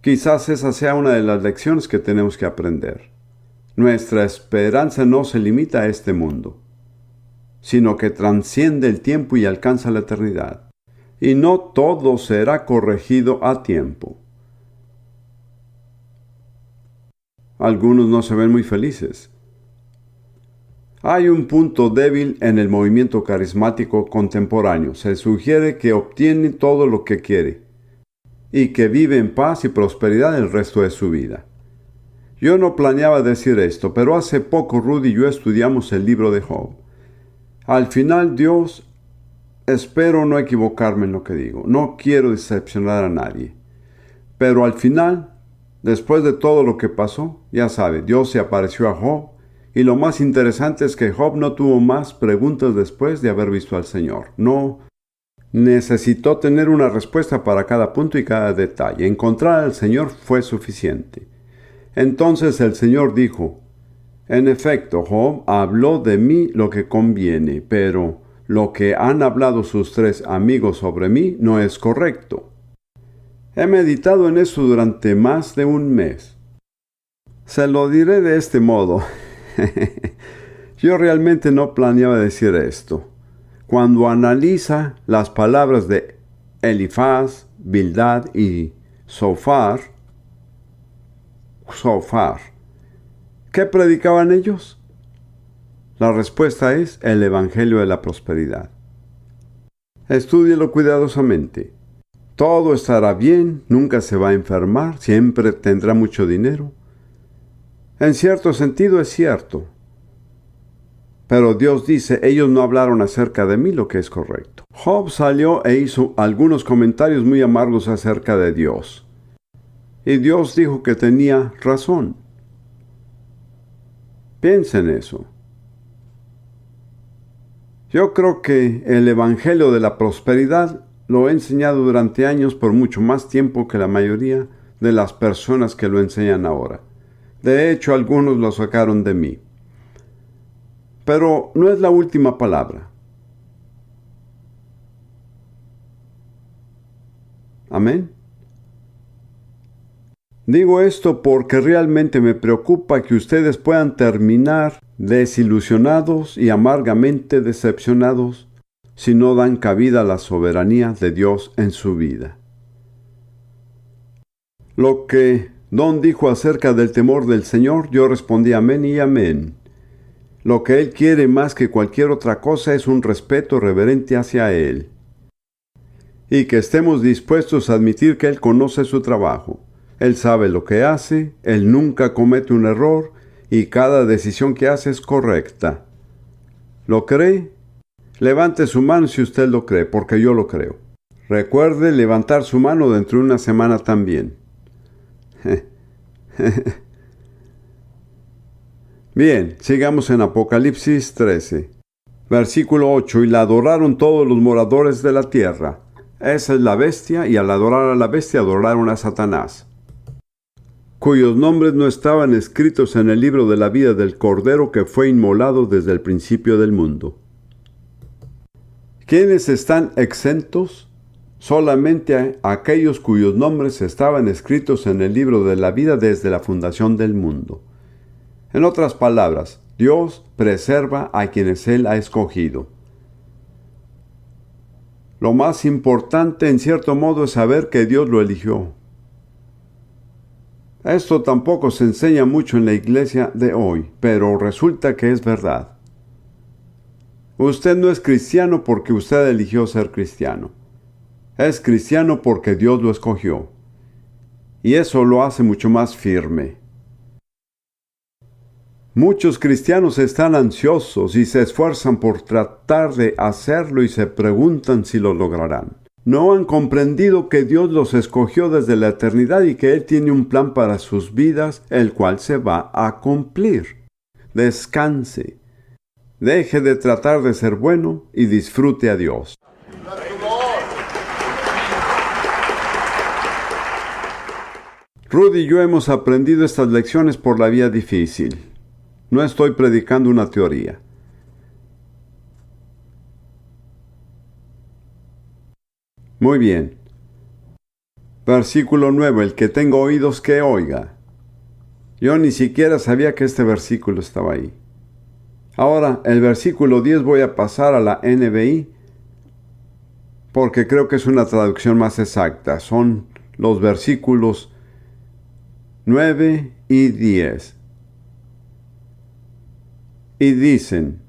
Quizás esa sea una de las lecciones que tenemos que aprender. Nuestra esperanza no se limita a este mundo, sino que trasciende el tiempo y alcanza la eternidad. Y no todo será corregido a tiempo. Algunos no se ven muy felices. Hay un punto débil en el movimiento carismático contemporáneo. Se sugiere que obtiene todo lo que quiere y que vive en paz y prosperidad el resto de su vida. Yo no planeaba decir esto, pero hace poco Rudy y yo estudiamos el libro de Job. Al final Dios, espero no equivocarme en lo que digo, no quiero decepcionar a nadie, pero al final, después de todo lo que pasó, ya sabe, Dios se apareció a Job. Y lo más interesante es que Job no tuvo más preguntas después de haber visto al Señor. No necesitó tener una respuesta para cada punto y cada detalle. Encontrar al Señor fue suficiente. Entonces el Señor dijo: en efecto, Job habló de mí lo que conviene, pero lo que han hablado sus 3 amigos sobre mí no es correcto. He meditado en eso durante más de un mes. Se lo diré de este modo. Yo realmente no planeaba decir esto. Cuando analiza las palabras de Elifaz, Bildad y Zofar, ¿qué predicaban ellos? La respuesta es el Evangelio de la Prosperidad. Estúdielo cuidadosamente. Todo estará bien, nunca se va a enfermar, siempre tendrá mucho dinero. En cierto sentido es cierto. Pero Dios dice: ellos no hablaron acerca de mí lo que es correcto. Job salió e hizo algunos comentarios muy amargos acerca de Dios. Y Dios dijo que tenía razón. Piensa en eso. Yo creo que el Evangelio de la Prosperidad lo he enseñado durante años, por mucho más tiempo que la mayoría de las personas que lo enseñan ahora. De hecho, algunos lo sacaron de mí. Pero no es la última palabra. Amén. Digo esto porque realmente me preocupa que ustedes puedan terminar desilusionados y amargamente decepcionados si no dan cabida a la soberanía de Dios en su vida. Lo que Don dijo acerca del temor del Señor, yo respondí amén y amén. Lo que Él quiere más que cualquier otra cosa es un respeto reverente hacia Él. Y que estemos dispuestos a admitir que Él conoce su trabajo. Él sabe lo que hace, Él nunca comete un error y cada decisión que hace es correcta. ¿Lo cree? Levante su mano si usted lo cree, porque yo lo creo. Recuerde levantar su mano dentro de una semana también. Bien, sigamos en Apocalipsis 13. Versículo 8. Y la adoraron todos los moradores de la tierra. Esa es la bestia, y al adorar a la bestia adoraron a Satanás, cuyos nombres no estaban escritos en el libro de la vida del Cordero que fue inmolado desde el principio del mundo. ¿Quiénes están exentos? Solamente aquellos cuyos nombres estaban escritos en el libro de la vida desde la fundación del mundo. En otras palabras, Dios preserva a quienes Él ha escogido. Lo más importante, en cierto modo, es saber que Dios lo eligió. Esto tampoco se enseña mucho en la iglesia de hoy, pero resulta que es verdad. Usted no es cristiano porque usted eligió ser cristiano. Es cristiano porque Dios lo escogió. Y eso lo hace mucho más firme. Muchos cristianos están ansiosos y se esfuerzan por tratar de hacerlo y se preguntan si lo lograrán. No han comprendido que Dios los escogió desde la eternidad y que Él tiene un plan para sus vidas, el cual se va a cumplir. Descanse. Deje de tratar de ser bueno y disfrute a Dios. Rudy y yo hemos aprendido estas lecciones por la vía difícil. No estoy predicando una teoría. Muy bien. Versículo 9. El que tenga oídos que oiga. Yo ni siquiera sabía que este versículo estaba ahí. Ahora, el versículo 10 voy a pasar a la NBI porque creo que es una traducción más exacta. Son los versículos 9 y 10. Y dicen,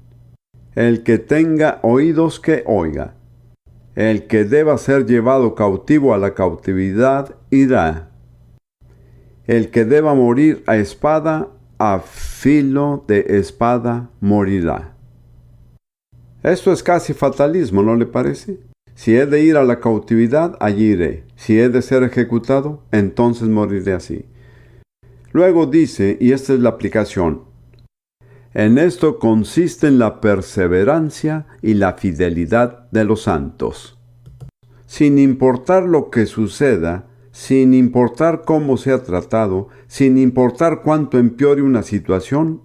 el que tenga oídos que oiga, el que deba ser llevado cautivo a la cautividad irá, el que deba morir a espada, a filo de espada morirá. Esto es casi fatalismo, ¿no le parece? Si he de ir a la cautividad, allí iré. Si he de ser ejecutado, entonces moriré así. Luego dice, y esta es la aplicación, en esto consisten la perseverancia y la fidelidad de los santos. Sin importar lo que suceda, sin importar cómo sea tratado, sin importar cuánto empeore una situación,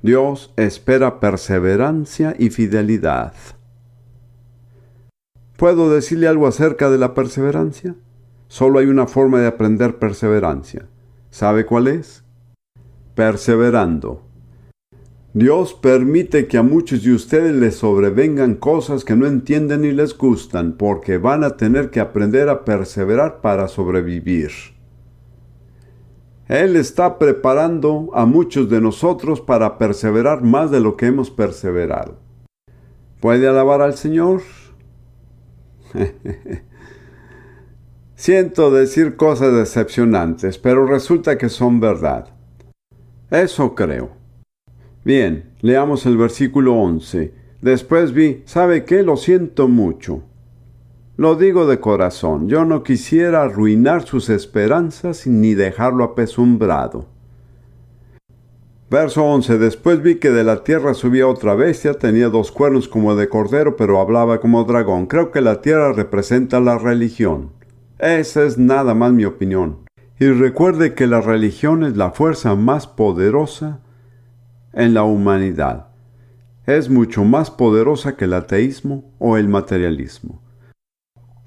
Dios espera perseverancia y fidelidad. ¿Puedo decirle algo acerca de la perseverancia? Solo hay una forma de aprender perseverancia. ¿Sabe cuál es? Perseverando. Dios permite que a muchos de ustedes les sobrevengan cosas que no entienden ni les gustan, porque van a tener que aprender a perseverar para sobrevivir. Él está preparando a muchos de nosotros para perseverar más de lo que hemos perseverado. ¿Puede alabar al Señor? Siento decir cosas decepcionantes, pero resulta que son verdad. Eso creo. Bien, leamos el versículo 11. Después vi, ¿sabe qué? Lo siento mucho. Lo digo de corazón, yo no quisiera arruinar sus esperanzas ni dejarlo apesumbrado. Verso 11. Después vi que de la tierra subía otra bestia, tenía 2 cuernos como de cordero, pero hablaba como dragón. Creo que la tierra representa la religión. Esa es nada más mi opinión. Y recuerde que la religión es la fuerza más poderosa en la humanidad. Es mucho más poderosa que el ateísmo o el materialismo.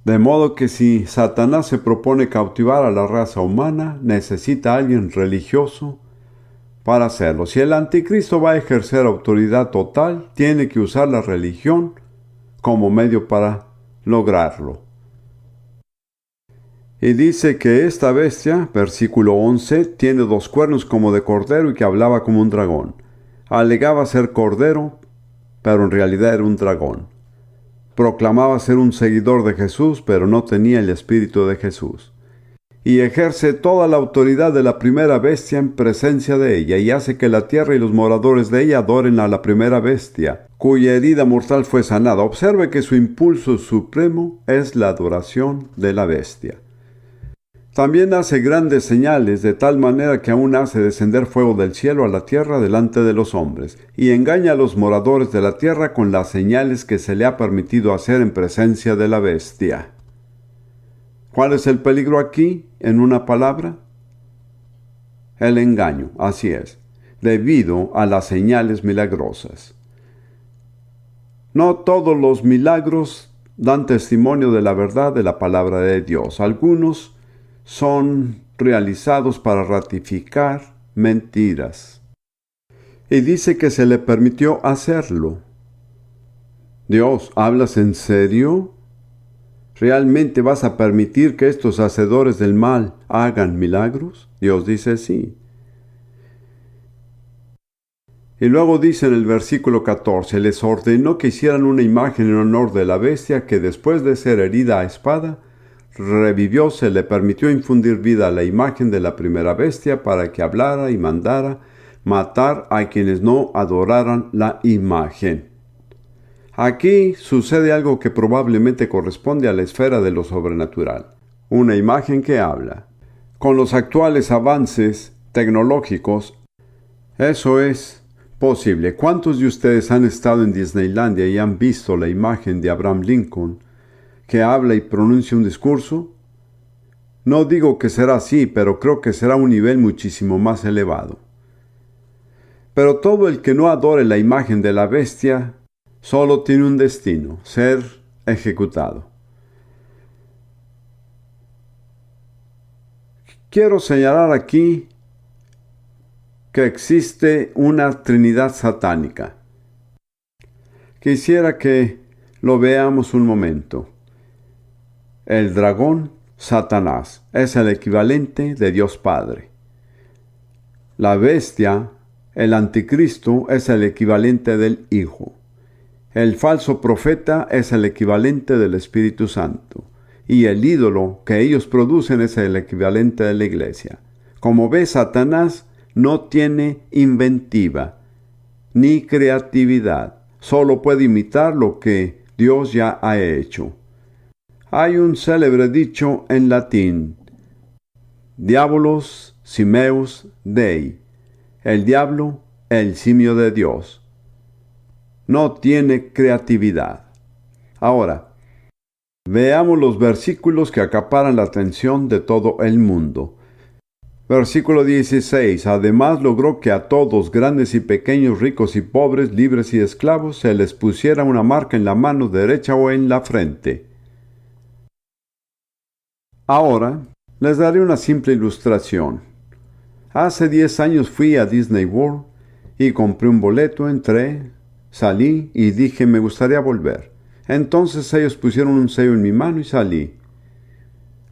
De modo que si Satanás se propone cautivar a la raza humana, necesita a alguien religioso para hacerlo. Si el anticristo va a ejercer autoridad total, tiene que usar la religión como medio para lograrlo. Y dice que esta bestia, versículo 11, tiene 2 cuernos como de cordero y que hablaba como un dragón. Alegaba ser cordero, pero en realidad era un dragón. Proclamaba ser un seguidor de Jesús, pero no tenía el espíritu de Jesús. Y ejerce toda la autoridad de la primera bestia en presencia de ella, y hace que la tierra y los moradores de ella adoren a la primera bestia, cuya herida mortal fue sanada. Observe que su impulso supremo es la adoración de la bestia. También hace grandes señales, de tal manera que aún hace descender fuego del cielo a la tierra delante de los hombres, y engaña a los moradores de la tierra con las señales que se le ha permitido hacer en presencia de la bestia. ¿Cuál es el peligro aquí, en una palabra? El engaño, así es, debido a las señales milagrosas. No todos los milagros dan testimonio de la verdad de la palabra de Dios. Algunos son realizados para ratificar mentiras. Y dice que se le permitió hacerlo. Dios, ¿hablas en serio? ¿Realmente vas a permitir que estos hacedores del mal hagan milagros? Dios dice sí. Y luego dice en el versículo 14, les ordenó que hicieran una imagen en honor de la bestia que después de ser herida a espada, revivió, se le permitió infundir vida a la imagen de la primera bestia para que hablara y mandara matar a quienes no adoraran la imagen. Aquí sucede algo que probablemente corresponde a la esfera de lo sobrenatural. Una imagen que habla. Con los actuales avances tecnológicos, eso es posible. ¿Cuántos de ustedes han estado en Disneylandia y han visto la imagen de Abraham Lincoln que habla y pronuncia un discurso? No digo que será así, pero creo que será un nivel muchísimo más elevado. Pero todo el que no adore la imagen de la bestia solo tiene un destino: ser ejecutado. Quiero señalar aquí que existe una trinidad satánica. Quisiera que lo veamos un momento. El dragón, Satanás, es el equivalente de Dios Padre. La bestia, el anticristo, es el equivalente del Hijo. El falso profeta es el equivalente del Espíritu Santo. Y el ídolo que ellos producen es el equivalente de la iglesia. Como ve, Satanás no tiene inventiva ni creatividad. Solo puede imitar lo que Dios ya ha hecho. Hay un célebre dicho en latín: Diabolos simeus Dei. El diablo, el simio de Dios. No tiene creatividad. Ahora, veamos los versículos que acaparan la atención de todo el mundo. Versículo 16. Además logró que a todos, grandes y pequeños, ricos y pobres, libres y esclavos, se les pusiera una marca en la mano derecha o en la frente. Ahora, les daré una simple ilustración. Hace 10 años fui a Disney World y compré un boleto, entré, salí y dije me gustaría volver. Entonces ellos pusieron un sello en mi mano y salí.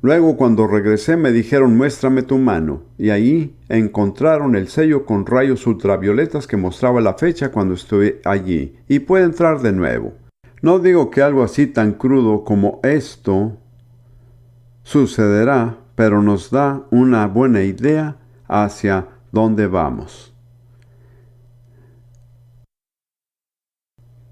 Luego cuando regresé me dijeron muéstrame tu mano, y ahí encontraron el sello con rayos ultravioletas que mostraba la fecha cuando estuve allí, y puede entrar de nuevo. No digo que algo así tan crudo como esto sucederá, pero nos da una buena idea hacia dónde vamos.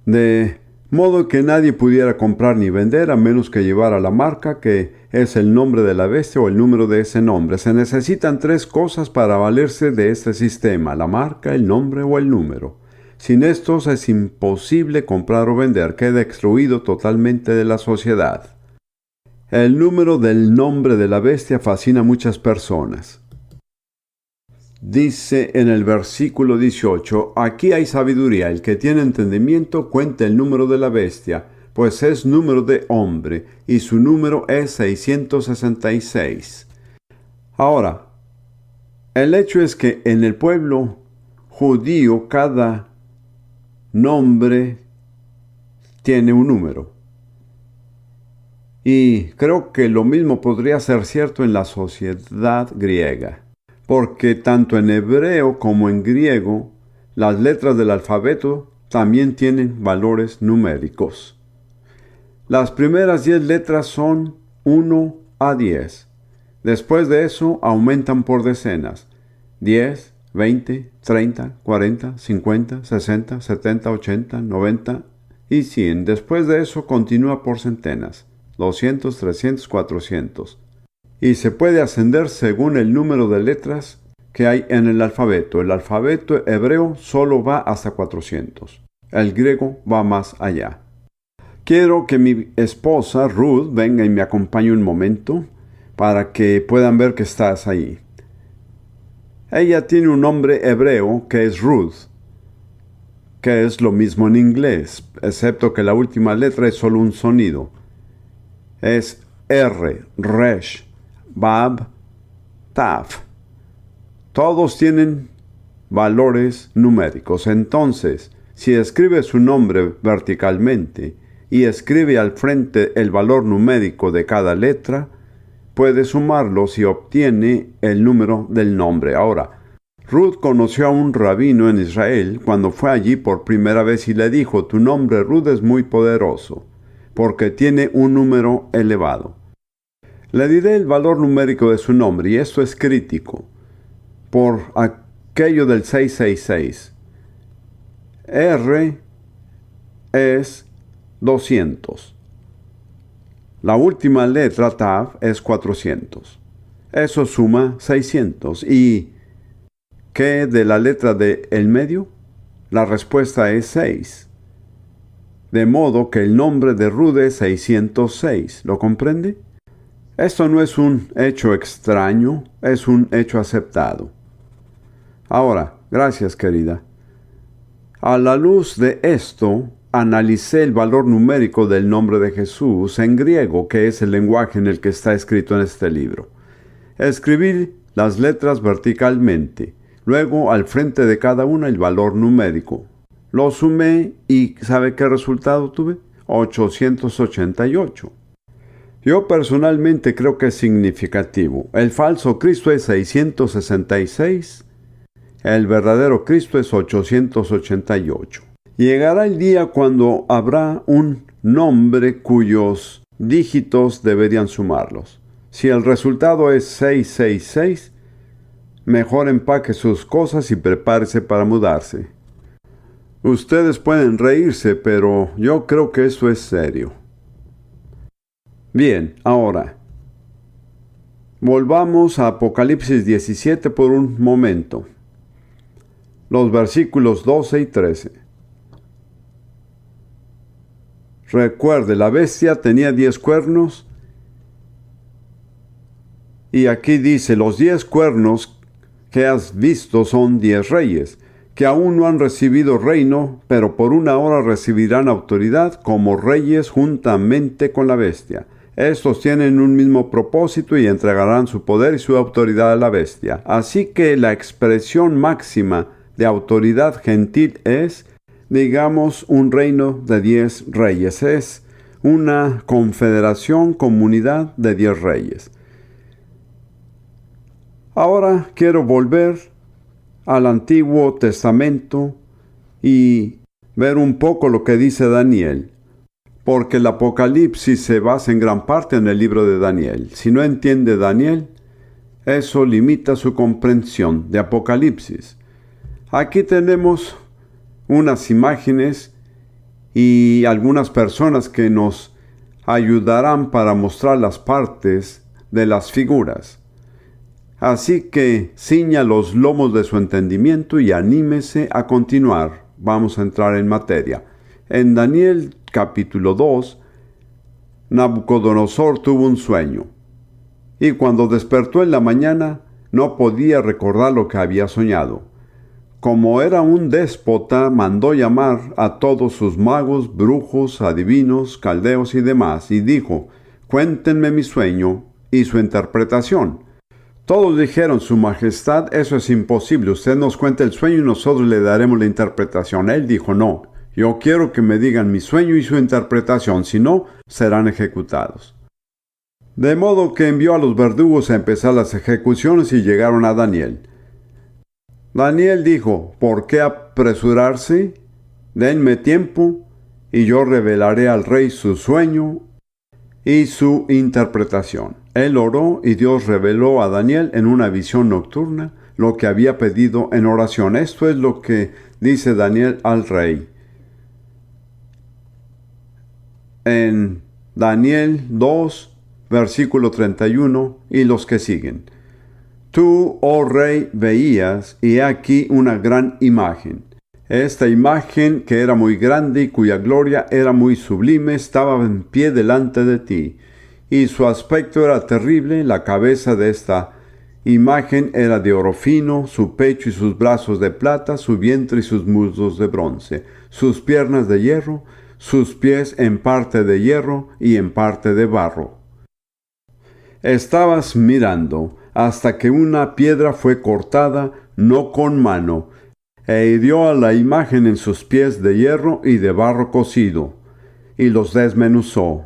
De modo que nadie pudiera comprar ni vender a menos que llevara la marca, que es el nombre de la bestia o el número de ese nombre. Se necesitan 3 cosas para valerse de este sistema: la marca, el nombre o el número. Sin estos es imposible comprar o vender, queda excluido totalmente de la sociedad. El número del nombre de la bestia fascina a muchas personas. Dice en el versículo 18, aquí hay sabiduría, el que tiene entendimiento cuenta el número de la bestia, pues es número de hombre, y su número es 666. Ahora, el hecho es que en el pueblo judío cada nombre tiene un número. Y creo que lo mismo podría ser cierto en la sociedad griega, porque tanto en hebreo como en griego, las letras del alfabeto también tienen valores numéricos. Las primeras 10 letras son 1 a 10. Después de eso aumentan por decenas. 10, 20, 30, 40, 50, 60, 70, 80, 90 y 100. Después de eso continúa por centenas, 200, 300, 400. Y se puede ascender según el número de letras que hay en el alfabeto. El alfabeto hebreo solo va hasta 400. El griego va más allá. Quiero que mi esposa Ruth venga y me acompañe un momento para que puedan ver que estás ahí. Ella tiene un nombre hebreo que es Ruth, que es lo mismo en inglés, excepto que la última letra es solo un sonido. Es R, Resh, Bab, Taf. Todos tienen valores numéricos. Entonces, si escribe su nombre verticalmente y escribe al frente el valor numérico de cada letra, puede sumarlos y obtiene el número del nombre. Ahora, Ruth conoció a un rabino en Israel cuando fue allí por primera vez y le dijo: tu nombre Ruth es muy poderoso, porque tiene un número elevado. Le diré el valor numérico de su nombre, y esto es crítico, por aquello del 666. R es 200. La última letra, Tav, es 400. Eso suma 600. ¿Y qué de la letra de el medio? La respuesta es 6. De modo que el nombre de Ruth es 606. ¿Lo comprende? Esto no es un hecho extraño, es un hecho aceptado. Ahora, gracias, querida. A la luz de esto, analicé el valor numérico del nombre de Jesús en griego, que es el lenguaje en el que está escrito en este libro. Escribí las letras verticalmente, luego al frente de cada una el valor numérico. Lo sumé y ¿sabe qué resultado tuve? 888. Yo personalmente creo que es significativo. El falso Cristo es 666, el verdadero Cristo es 888. Llegará el día cuando habrá un nombre cuyos dígitos deberían sumarlos. Si el resultado es 666, mejor empaque sus cosas y prepárese para mudarse. Ustedes pueden reírse, pero yo creo que eso es serio. Bien, ahora, volvamos a Apocalipsis 17 por un momento. Los versículos 12 y 13. Recuerde, la bestia tenía 10 cuernos. Y aquí dice, los 10 cuernos que has visto son 10 reyes, que aún no han recibido reino, pero por una hora recibirán autoridad como reyes juntamente con la bestia. Estos tienen un mismo propósito y entregarán su poder y su autoridad a la bestia. Así que la expresión máxima de autoridad gentil es, digamos, un reino de 10 reyes. Es una confederación, comunidad de 10 reyes. Ahora quiero volver al Antiguo Testamento y ver un poco lo que dice Daniel, porque el Apocalipsis se basa en gran parte en el libro de Daniel. Si no entiende Daniel, eso limita su comprensión de Apocalipsis. Aquí tenemos unas imágenes y algunas personas que nos ayudarán para mostrar las partes de las figuras. Así que ciña los lomos de su entendimiento y anímese a continuar. Vamos a entrar en materia. En Daniel capítulo 2, Nabucodonosor tuvo un sueño, y cuando despertó en la mañana no podía recordar lo que había soñado. Como era un déspota, mandó llamar a todos sus magos, brujos, adivinos, caldeos y demás, y dijo: cuéntenme mi sueño y su interpretación. Todos dijeron: Su Majestad, eso es imposible. Usted nos cuenta el sueño y nosotros le daremos la interpretación. Él dijo: no, yo quiero que me digan mi sueño y su interpretación, si no, serán ejecutados. De modo que envió a los verdugos a empezar las ejecuciones y llegaron a Daniel. Daniel dijo: ¿por qué apresurarse? Denme tiempo y yo revelaré al rey su sueño y su interpretación. Él oró y Dios reveló a Daniel en una visión nocturna lo que había pedido en oración. Esto es lo que dice Daniel al rey. En Daniel 2, versículo 31 y los que siguen. Tú, oh rey, veías, y he aquí una gran imagen. Esta imagen, que era muy grande y cuya gloria era muy sublime, estaba en pie delante de ti, y su aspecto era terrible. La cabeza de esta imagen era de oro fino, su pecho y sus brazos de plata, su vientre y sus muslos de bronce, sus piernas de hierro, sus pies en parte de hierro y en parte de barro. Estabas mirando hasta que una piedra fue cortada, no con mano, e hirió a la imagen en sus pies de hierro y de barro cocido, y los desmenuzó.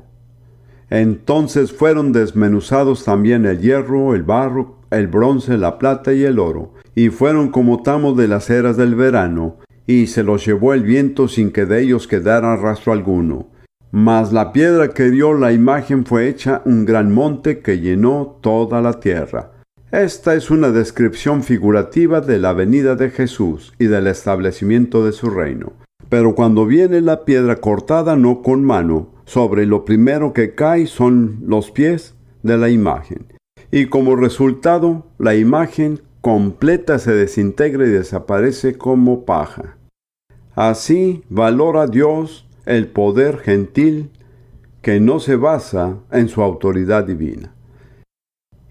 Entonces fueron desmenuzados también el hierro, el barro, el bronce, la plata y el oro, y fueron como tamos de las eras del verano, y se los llevó el viento sin que de ellos quedara rastro alguno. Mas la piedra que dio la imagen fue hecha un gran monte que llenó toda la tierra. Esta es una descripción figurativa de la venida de Jesús y del establecimiento de su reino. Pero cuando viene la piedra cortada no con mano, sobre lo primero que cae son los pies de la imagen. Y como resultado, la imagen completa se desintegra y desaparece como paja. Así valora Dios el poder gentil que no se basa en su autoridad divina.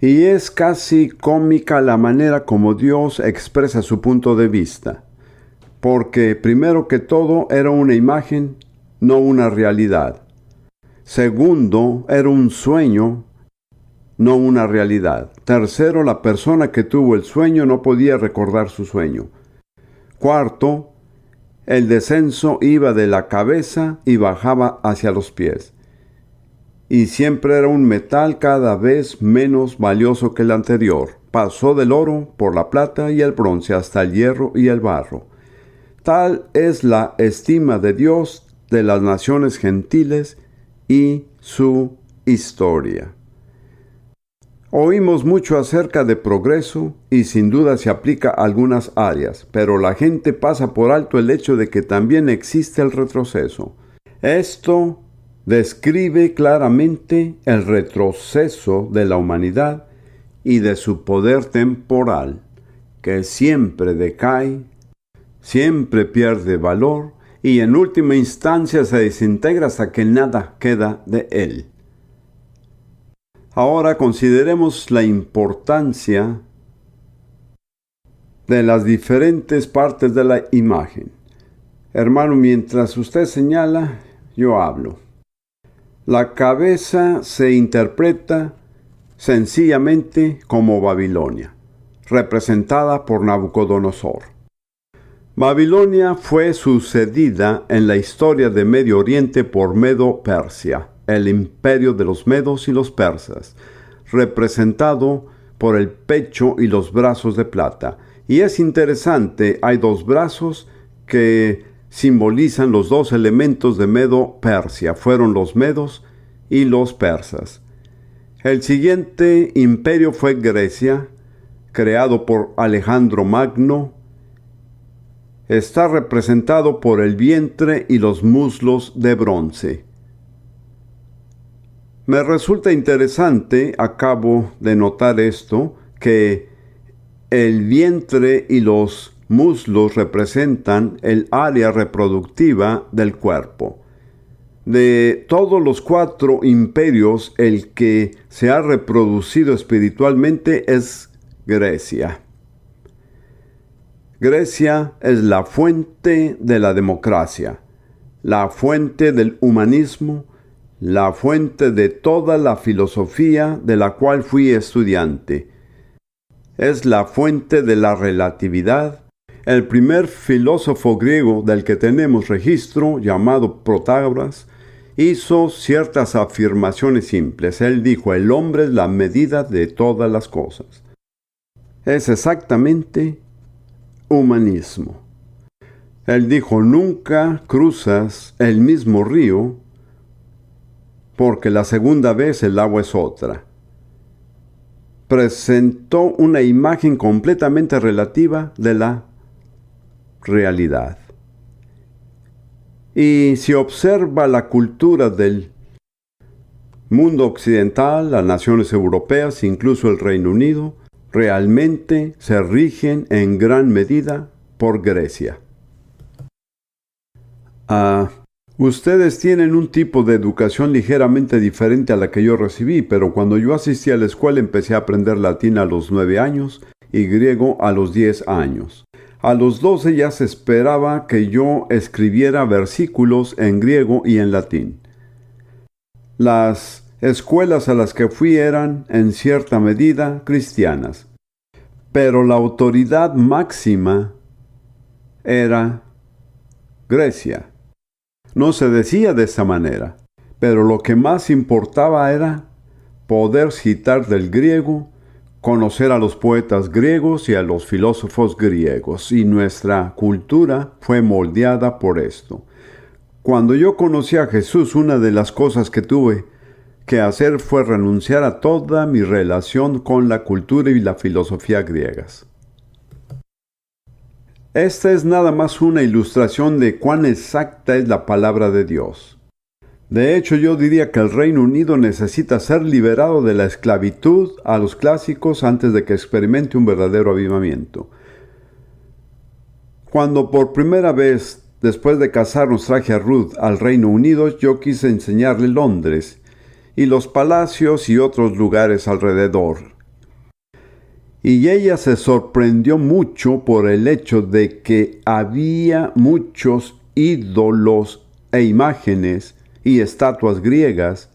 Y es casi cómica la manera como Dios expresa su punto de vista, porque primero que todo era una imagen, no una realidad. Segundo, era un sueño, no una realidad. Tercero, la persona que tuvo el sueño no podía recordar su sueño. Cuarto, el descenso iba de la cabeza y bajaba hacia los pies. Y siempre era un metal cada vez menos valioso que el anterior. Pasó del oro por la plata y el bronce hasta el hierro y el barro. Tal es la estima de Dios de las naciones gentiles y su historia. Oímos mucho acerca de progreso y sin duda se aplica a algunas áreas, pero la gente pasa por alto el hecho de que también existe el retroceso. Esto describe claramente el retroceso de la humanidad y de su poder temporal, que siempre decae, siempre pierde valor y en última instancia se desintegra hasta que nada queda de él. Ahora consideremos la importancia de las diferentes partes de la imagen. Hermano, mientras usted señala, yo hablo. La cabeza se interpreta sencillamente como Babilonia, representada por Nabucodonosor. Babilonia fue sucedida en la historia de Medio Oriente por Medo-Persia, el imperio de los medos y los persas, representado por el pecho y los brazos de plata. Y es interesante, hay dos brazos que simbolizan los dos elementos de Medo-Persia, fueron los medos y los persas. El siguiente imperio fue Grecia, creado por Alejandro Magno. Está representado por el vientre y los muslos de bronce. Me resulta interesante, acabo de notar esto, que el vientre y los muslos representan el área reproductiva del cuerpo. De todos los 4 imperios, el que se ha reproducido espiritualmente es Grecia. Grecia es la fuente de la democracia, la fuente del humanismo, la fuente de toda la filosofía de la cual fui estudiante. Es la fuente de la relatividad. El primer filósofo griego del que tenemos registro, llamado Protágoras, hizo ciertas afirmaciones simples. Él dijo: el hombre es la medida de todas las cosas. Es exactamente humanismo. Él dijo: nunca cruzas el mismo río, porque la segunda vez el agua es otra. presentó una imagen completamente relativa de la realidad. Y si observa la cultura del mundo occidental, las naciones europeas, incluso el Reino Unido, realmente se rigen en gran medida por Grecia. Ustedes tienen un tipo de educación ligeramente diferente a la que yo recibí, pero cuando yo asistí a la escuela empecé a aprender latín a los 9 años y griego a los 10 años. A los 12 ya se esperaba que yo escribiera versículos en griego y en latín. Las escuelas a las que fui eran, en cierta medida, cristianas, pero la autoridad máxima era Grecia. No se decía de esa manera, pero lo que más importaba era poder citar del griego, conocer a los poetas griegos y a los filósofos griegos, y nuestra cultura fue moldeada por esto. Cuando yo conocí a Jesús, una de las cosas que tuve que hacer fue renunciar a toda mi relación con la cultura y la filosofía griegas. Esta es nada más una ilustración de cuán exacta es la palabra de Dios. De hecho, yo diría que el Reino Unido necesita ser liberado de la esclavitud a los clásicos antes de que experimente un verdadero avivamiento. Cuando por primera vez, después de casarnos, traje a Ruth al Reino Unido, yo quise enseñarle Londres y los palacios y otros lugares alrededor. Y ella se sorprendió mucho por el hecho de que había muchos ídolos e imágenes y estatuas griegas,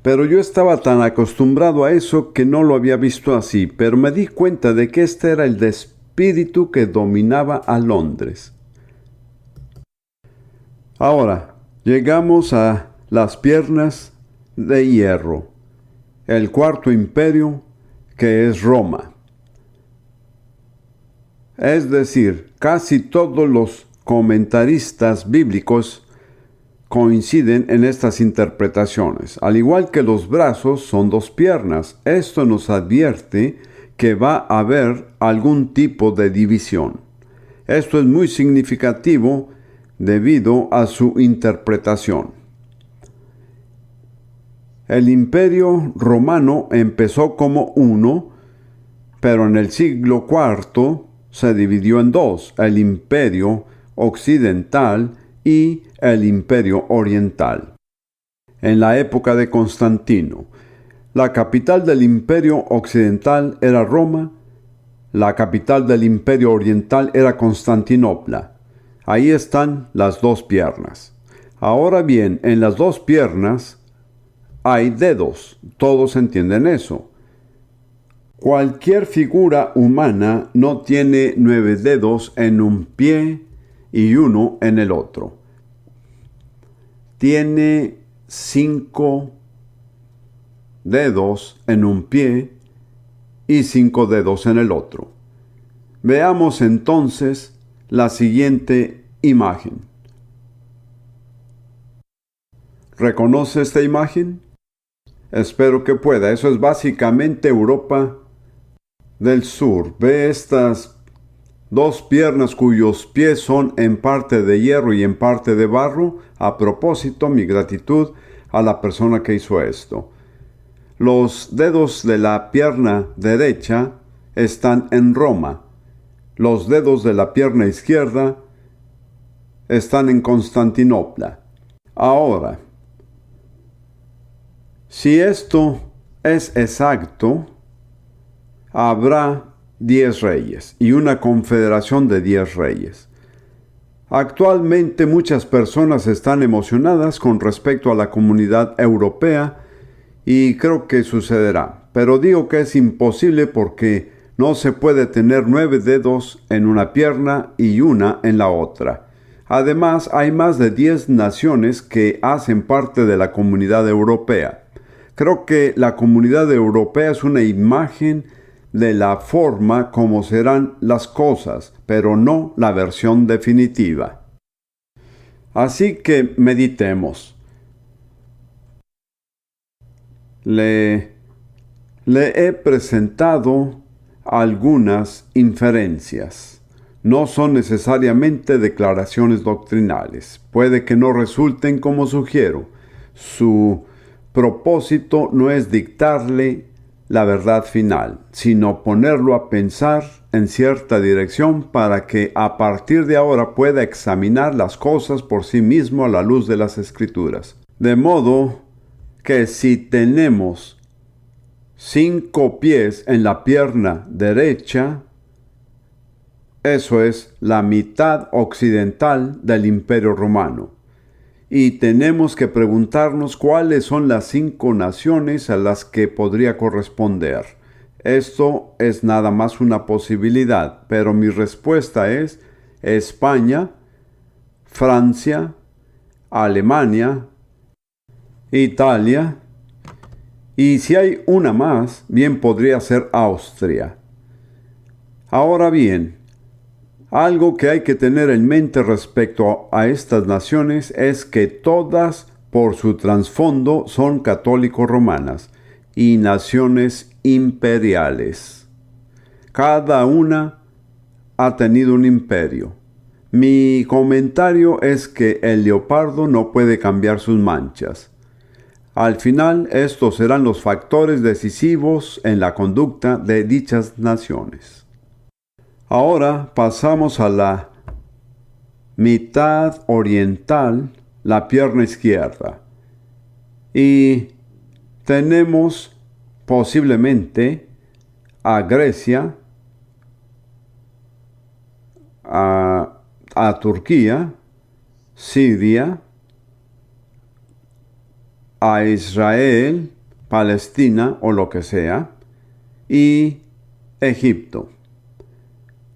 pero yo estaba tan acostumbrado a eso que no lo había visto así, pero me di cuenta de que este era el espíritu que dominaba a Londres. Ahora, llegamos a las piernas de hierro, el cuarto imperio, que es Roma. Es decir, casi todos los comentaristas bíblicos coinciden en estas interpretaciones. Al igual que los brazos son dos piernas, esto nos advierte que va a haber algún tipo de división. Esto es muy significativo debido a su interpretación. El imperio romano empezó como uno, pero en el siglo IV se dividió en dos, el imperio occidental y el imperio oriental. En la época de Constantino, la capital del imperio occidental era Roma, la capital del imperio oriental era Constantinopla. Ahí están las dos piernas. Ahora bien, en las dos piernas hay dedos, todos entienden eso. Cualquier figura humana no tiene 9 dedos en un pie y uno en el otro. Tiene 5 dedos en un pie y 5 dedos en el otro. Veamos entonces la siguiente imagen. ¿Reconoce esta imagen? Espero que pueda. Eso es básicamente Europa del Sur. Ve estas dos piernas cuyos pies son en parte de hierro y en parte de barro. A propósito, mi gratitud a la persona que hizo esto. Los dedos de la pierna derecha están en Roma. Los dedos de la pierna izquierda están en Constantinopla. Ahora, si esto es exacto, habrá 10 reyes y una confederación de 10 reyes. Actualmente muchas personas están emocionadas con respecto a la comunidad europea y creo que sucederá. Pero digo que es imposible porque no se puede tener 9 dedos en una pierna y una en la otra. Además, hay más de 10 naciones que hacen parte de la comunidad europea. Creo que la comunidad europea es una imagen de la forma como serán las cosas, pero no la versión definitiva. Así que meditemos. Le Le he presentado algunas inferencias. No son necesariamente declaraciones doctrinales. Puede que no resulten como sugiero. Su propósito no es dictarle la verdad final, sino ponerlo a pensar en cierta dirección para que a partir de ahora pueda examinar las cosas por sí mismo a la luz de las Escrituras. De modo que si tenemos 5 pies en la pierna derecha, eso es la mitad occidental del Imperio Romano. Y tenemos que preguntarnos cuáles son las 5 naciones a las que podría corresponder. Esto es nada más una posibilidad, pero mi respuesta es España, Francia, Alemania, Italia, y si hay una más, bien podría ser Austria. Ahora bien, algo que hay que tener en mente respecto a estas naciones es que todas, por su trasfondo, son católico-romanas y naciones imperiales. Cada una ha tenido un imperio. Mi comentario es que el leopardo no puede cambiar sus manchas. Al final, estos serán los factores decisivos en la conducta de dichas naciones. Ahora pasamos a la mitad oriental, la pierna izquierda. Y tenemos posiblemente a Grecia, a Turquía, Siria, a Israel, Palestina o lo que sea, y Egipto.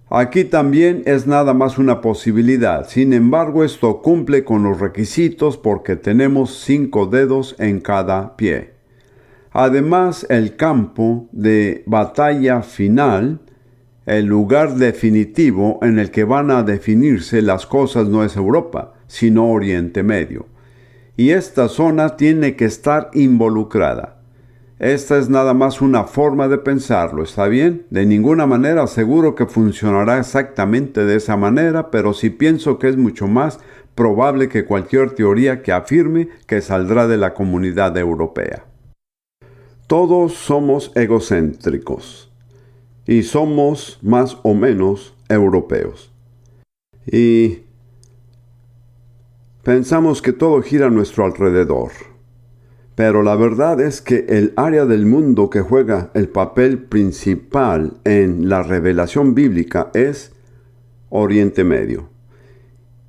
Aquí también es nada más una posibilidad. Sin embargo, esto cumple con los requisitos porque tenemos 5 dedos en cada pie. Además, el campo de batalla final, el lugar definitivo en el que van a definirse las cosas, no es Europa, sino Oriente Medio. Y esta zona tiene que estar involucrada. Esta es nada más una forma de pensarlo, ¿está bien? De ninguna manera aseguro que funcionará exactamente de esa manera, pero sí pienso que es mucho más probable que cualquier teoría que afirme que saldrá de la comunidad europea. Todos somos egocéntricos y somos más o menos europeos. Y pensamos que todo gira a nuestro alrededor. Pero la verdad es que el área del mundo que juega el papel principal en la revelación bíblica es Oriente Medio.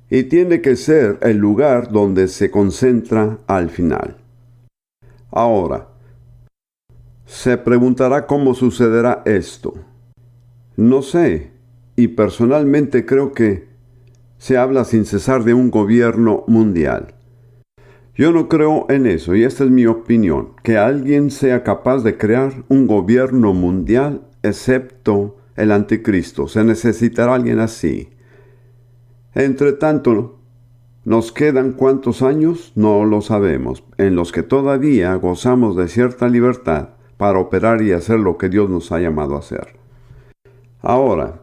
Y tiene que ser el lugar donde se concentra al final. Ahora, se preguntará cómo sucederá esto. No sé, y personalmente creo que se habla sin cesar de un gobierno mundial. Yo no creo en eso, y esta es mi opinión, que alguien sea capaz de crear un gobierno mundial excepto el anticristo. Se necesitará alguien así. Entre tanto, ¿nos quedan cuántos años? No lo sabemos, en los que todavía gozamos de cierta libertad para operar y hacer lo que Dios nos ha llamado a hacer. Ahora,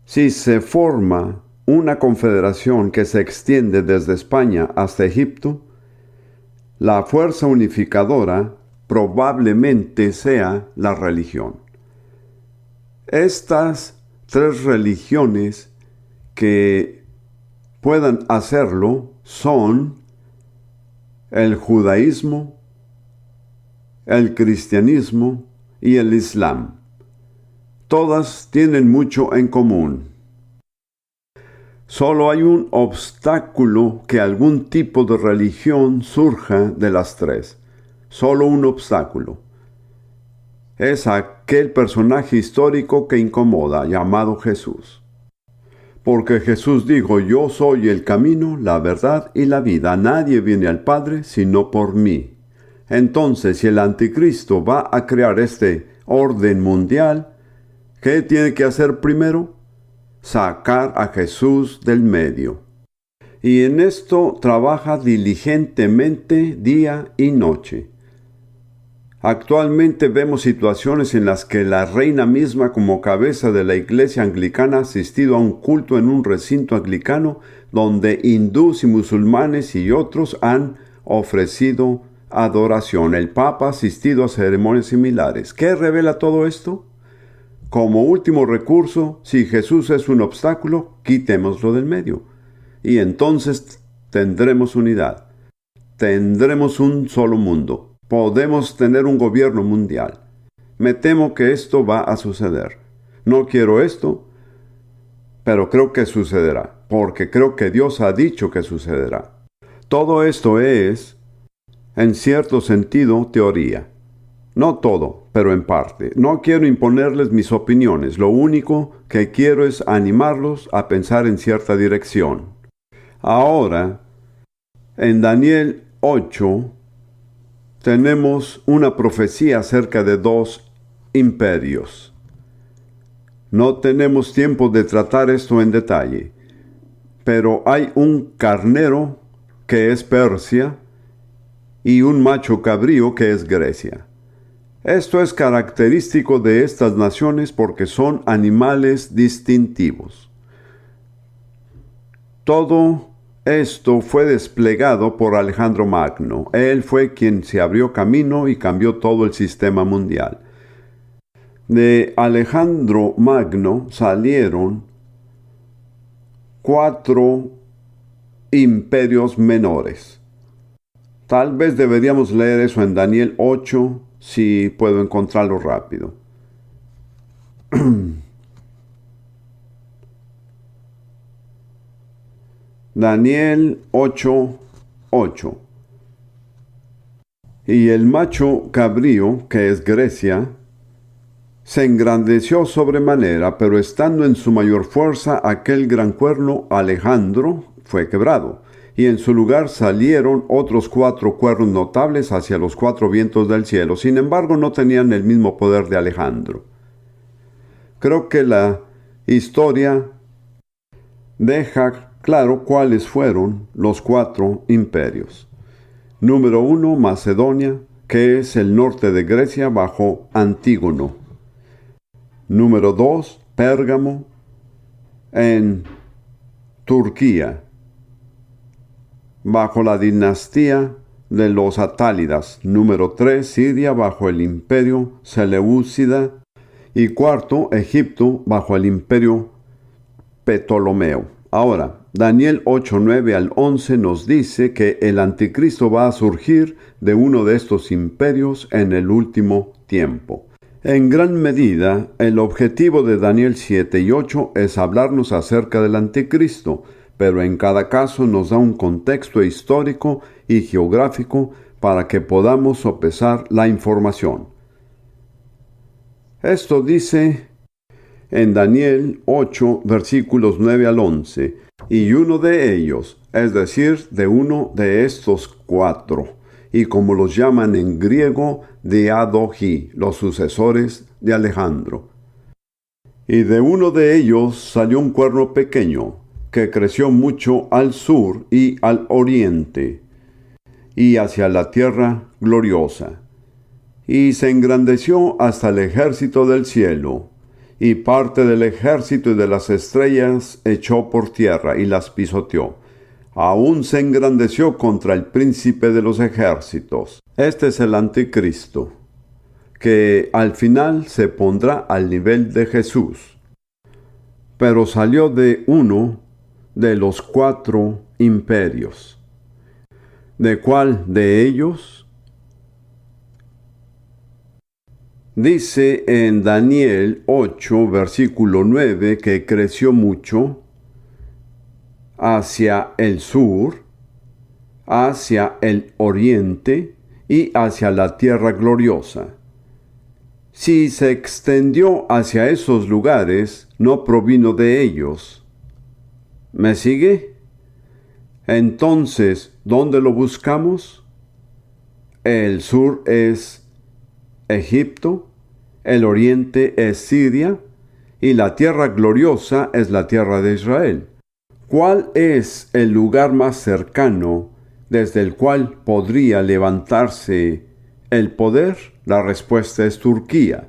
si se forma una confederación que se extiende desde España hasta Egipto, la fuerza unificadora probablemente sea la religión. Estas 3 religiones que puedan hacerlo son el judaísmo, el cristianismo y el islam. Todas tienen mucho en común. Solo hay un obstáculo: que algún tipo de religión surja de las 3. Solo un obstáculo. Es aquel personaje histórico que incomoda, llamado Jesús. Porque Jesús dijo: yo soy el camino, la verdad y la vida. Nadie viene al Padre sino por mí. Entonces, si el anticristo va a crear este orden mundial, ¿qué tiene que hacer primero? Sacar a Jesús del medio. Y en esto trabaja diligentemente día y noche. Actualmente vemos situaciones en las que la reina misma, como cabeza de la iglesia anglicana, ha asistido a un culto en un recinto anglicano donde hindús y musulmanes y otros han ofrecido adoración. El Papa ha asistido a ceremonias similares. ¿Qué revela todo esto? Como último recurso, si Jesús es un obstáculo, quitémoslo del medio. Y entonces tendremos unidad. Tendremos un solo mundo. Podemos tener un gobierno mundial. Me temo que esto va a suceder. No quiero esto, pero creo que sucederá, porque creo que Dios ha dicho que sucederá. Todo esto es, en cierto sentido, teoría. No todo, pero en parte. No quiero imponerles mis opiniones. Lo único que quiero es animarlos a pensar en cierta dirección. Ahora, en Daniel 8, tenemos una profecía acerca de 2 imperios. No tenemos tiempo de tratar esto en detalle, pero hay un carnero que es Persia y un macho cabrío que es Grecia. Esto es característico de estas naciones porque son animales distintivos. Todo esto fue desplegado por Alejandro Magno. Él fue quien se abrió camino y cambió todo el sistema mundial. De Alejandro Magno salieron 4 imperios menores. Tal vez deberíamos leer eso en Daniel 8, si puedo encontrarlo rápido. Daniel 8:8. Y el macho cabrío, que es Grecia, se engrandeció sobremanera, pero estando en su mayor fuerza, aquel gran cuerno Alejandro fue quebrado, y en su lugar salieron otros 4 cuernos notables hacia los 4 vientos del cielo. Sin embargo, no tenían el mismo poder de Alejandro. Creo que la historia deja claro cuáles fueron los 4 imperios. Número 1, Macedonia, que es el norte de Grecia bajo Antígono. Número 2, Pérgamo, en Turquía, bajo la dinastía de los Atálidas. Número 3, Siria, bajo el imperio Seleucida. Y 4, Egipto, bajo el imperio Ptolomeo. Ahora, Daniel 8:9 al 11 nos dice que el anticristo va a surgir de uno de estos imperios en el último tiempo. En gran medida, el objetivo de Daniel 7 y 8 es hablarnos acerca del anticristo, pero en cada caso nos da un contexto histórico y geográfico para que podamos sopesar la información. Esto dice en Daniel 8, versículos 9 al 11, y uno de ellos, es decir, de uno de estos 4, y como los llaman en griego, Diadoji, los sucesores de Alejandro. Y de uno de ellos salió un cuerno pequeño, que creció mucho al sur y al oriente, y hacia la tierra gloriosa, y se engrandeció hasta el ejército del cielo, y parte del ejército y de las estrellas echó por tierra y las pisoteó. Aún se engrandeció contra el príncipe de los ejércitos. Este es el anticristo, que al final se pondrá al nivel de Jesús. Pero salió de uno de los 4 imperios. ¿De cuál de ellos? Dice en Daniel 8, versículo 9, que creció mucho hacia el sur, hacia el oriente y hacia la tierra gloriosa. Si se extendió hacia esos lugares, no provino de ellos. ¿Me sigue? Entonces, ¿dónde lo buscamos? El sur es Egipto, el oriente es Siria, y la tierra gloriosa es la tierra de Israel. ¿Cuál es el lugar más cercano desde el cual podría levantarse el poder, la respuesta es Turquía.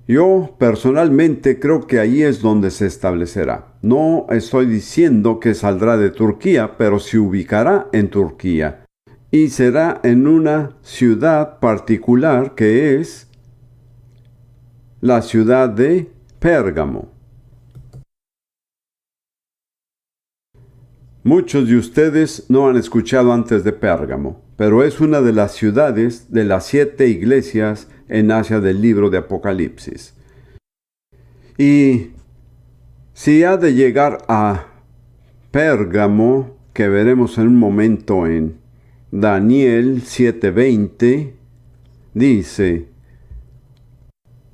Yo personalmente creo que ahí es donde se establecerá. No estoy diciendo que saldrá de Turquía, pero se ubicará en Turquía. Y será en una ciudad particular que es la ciudad de Pérgamo. Muchos de ustedes no han escuchado antes de Pérgamo, pero es una de las ciudades de las 7 iglesias en Asia del libro de Apocalipsis. Y si ha de llegar a Pérgamo, que veremos en un momento en Daniel 7:20, dice: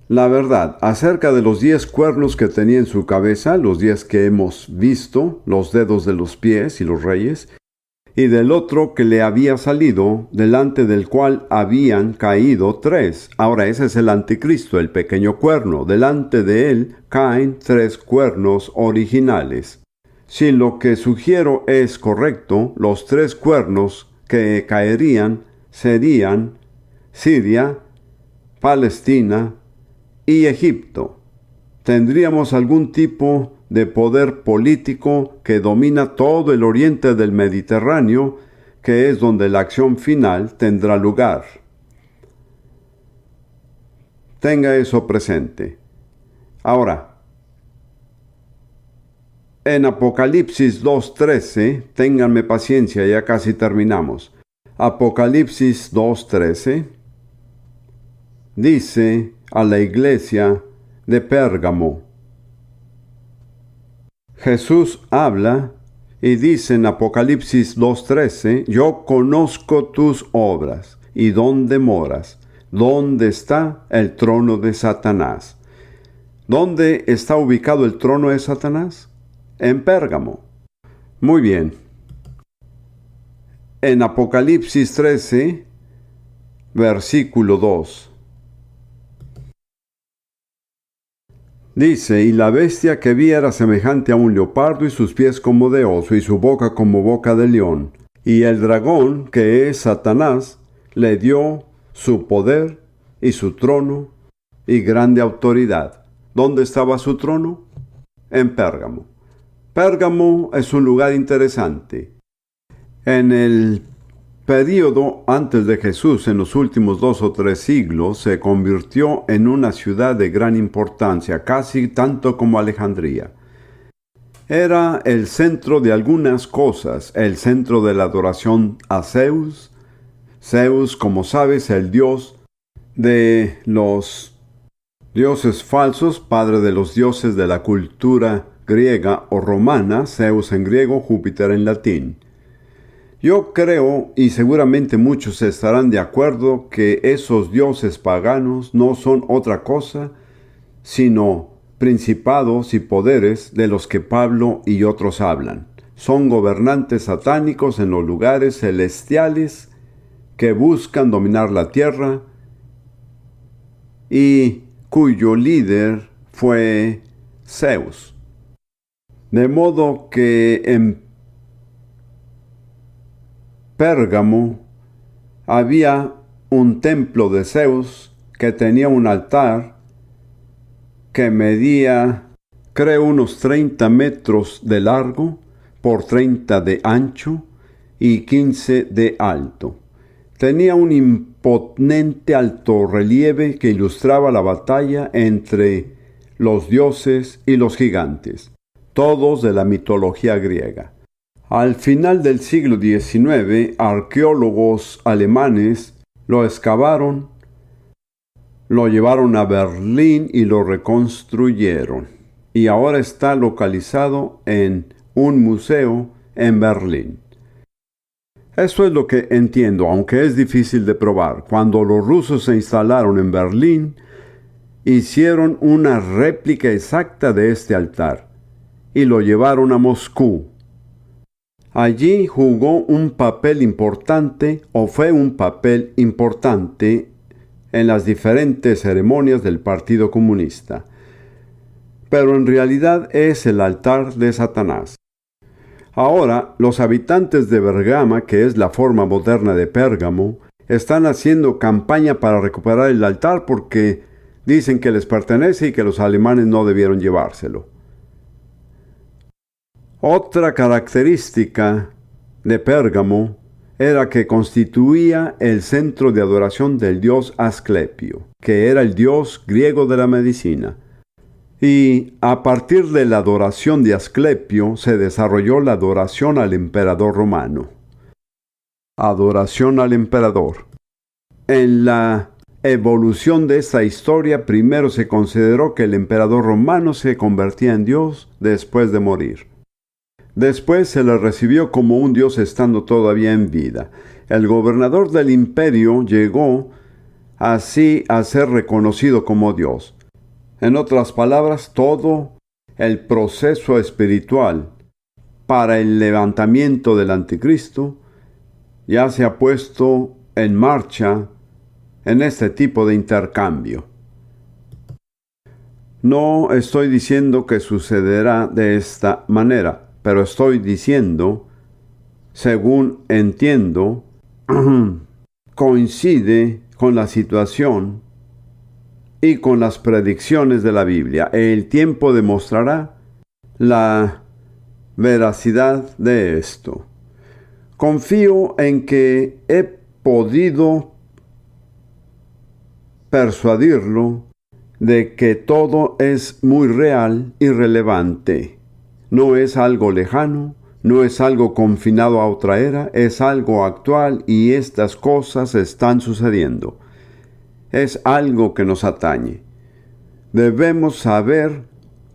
la verdad, acerca de los 10 cuernos que tenía en su cabeza, los 10 que hemos visto, los dedos de los pies y los reyes, y del otro que le había salido, delante del cual habían caído 3. Ahora ese es el anticristo, el pequeño cuerno. Delante de él caen 3 cuernos originales. Si lo que sugiero es correcto, los 3 cuernos que caerían serían Siria, Palestina y Egipto. Tendríamos algún tipo de poder político que domina todo el oriente del Mediterráneo, que es donde la acción final tendrá lugar. Tenga eso presente. Ahora, en Apocalipsis 2:13, ténganme paciencia, ya casi terminamos. Apocalipsis 2:13 dice a la iglesia de Pérgamo. Jesús habla y dice en Apocalipsis 2:13: yo conozco tus obras y dónde moras, dónde está el trono de Satanás. ¿Dónde está ubicado el trono de Satanás? En Pérgamo. Muy bien. En Apocalipsis 13, versículo 2. Dice: y la bestia que vi era semejante a un leopardo, y sus pies como de oso, y su boca como boca de león. Y el dragón, que es Satanás, le dio su poder y su trono y grande autoridad. ¿Dónde estaba su trono? En Pérgamo. Pérgamo es un lugar interesante. En el período antes de Jesús, en los últimos 2 o 3 siglos, se convirtió en una ciudad de gran importancia, casi tanto como Alejandría. Era el centro de algunas cosas, el centro de la adoración a Zeus. Zeus, como sabes, el dios de los dioses falsos, padre de los dioses de la cultura griega o romana, Zeus en griego, Júpiter en latín. Yo creo, y seguramente muchos estarán de acuerdo, que esos dioses paganos no son otra cosa sino principados y poderes de los que Pablo y otros hablan. Son gobernantes satánicos en los lugares celestiales que buscan dominar la tierra y cuyo líder fue Zeus. De modo que en Pérgamo había un templo de Zeus que tenía un altar que medía, creo, unos 30 metros de largo por 30 de ancho y 15 de alto. Tenía un imponente alto relieve que ilustraba la batalla entre los dioses y los gigantes, todos de la mitología griega. Al final del siglo XIX, arqueólogos alemanes lo excavaron, lo llevaron a Berlín y lo reconstruyeron. Y ahora está localizado en un museo en Berlín. Eso es lo que entiendo, aunque es difícil de probar. Cuando los rusos se instalaron en Berlín, hicieron una réplica exacta de este altar y lo llevaron a Moscú. Allí jugó un papel importante, o fue un papel importante, en las diferentes ceremonias del Partido Comunista. Pero en realidad es el altar de Satanás. Ahora, los habitantes de Bergama, que es la forma moderna de Pérgamo, están haciendo campaña para recuperar el altar porque dicen que les pertenece y que los alemanes no debieron llevárselo. Otra característica de Pérgamo era que constituía el centro de adoración del dios Asclepio, que era el dios griego de la medicina. Y a partir de la adoración de Asclepio se desarrolló la adoración al emperador romano. Adoración al emperador. En la evolución de esta historia, primero se consideró que el emperador romano se convertía en Dios después de morir. Después se le recibió como un Dios estando todavía en vida. El gobernador del imperio llegó así a ser reconocido como Dios. En otras palabras, todo el proceso espiritual para el levantamiento del anticristo ya se ha puesto en marcha en este tipo de intercambio. No estoy diciendo que sucederá de esta manera, pero estoy diciendo, según entiendo, coincide con la situación y con las predicciones de la Biblia. El tiempo demostrará la veracidad de esto. Confío en que he podido persuadirlo de que todo es muy real y relevante. No es algo lejano, no es algo confinado a otra era, es algo actual y estas cosas están sucediendo. Es algo que nos atañe. Debemos saber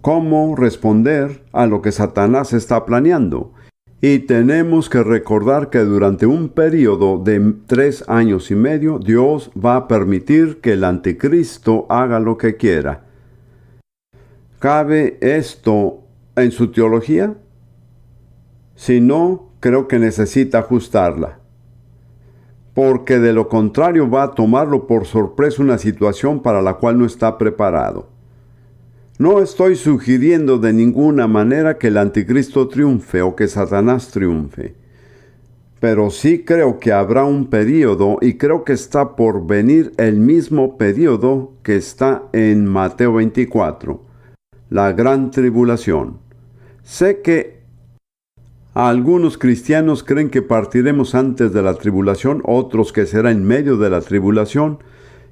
cómo responder a lo que Satanás está planeando. Y tenemos que recordar que durante un periodo de 3 años y medio, Dios va a permitir que el anticristo haga lo que quiera. ¿Cabe esto en su teología? Si no, creo que necesita ajustarla. Porque de lo contrario va a tomarlo por sorpresa una situación para la cual no está preparado. No estoy sugiriendo de ninguna manera que el anticristo triunfe o que Satanás triunfe. Pero sí creo que habrá un período y creo que está por venir el mismo período que está en Mateo 24, la gran tribulación. Sé que algunos cristianos creen que partiremos antes de la tribulación, otros que será en medio de la tribulación,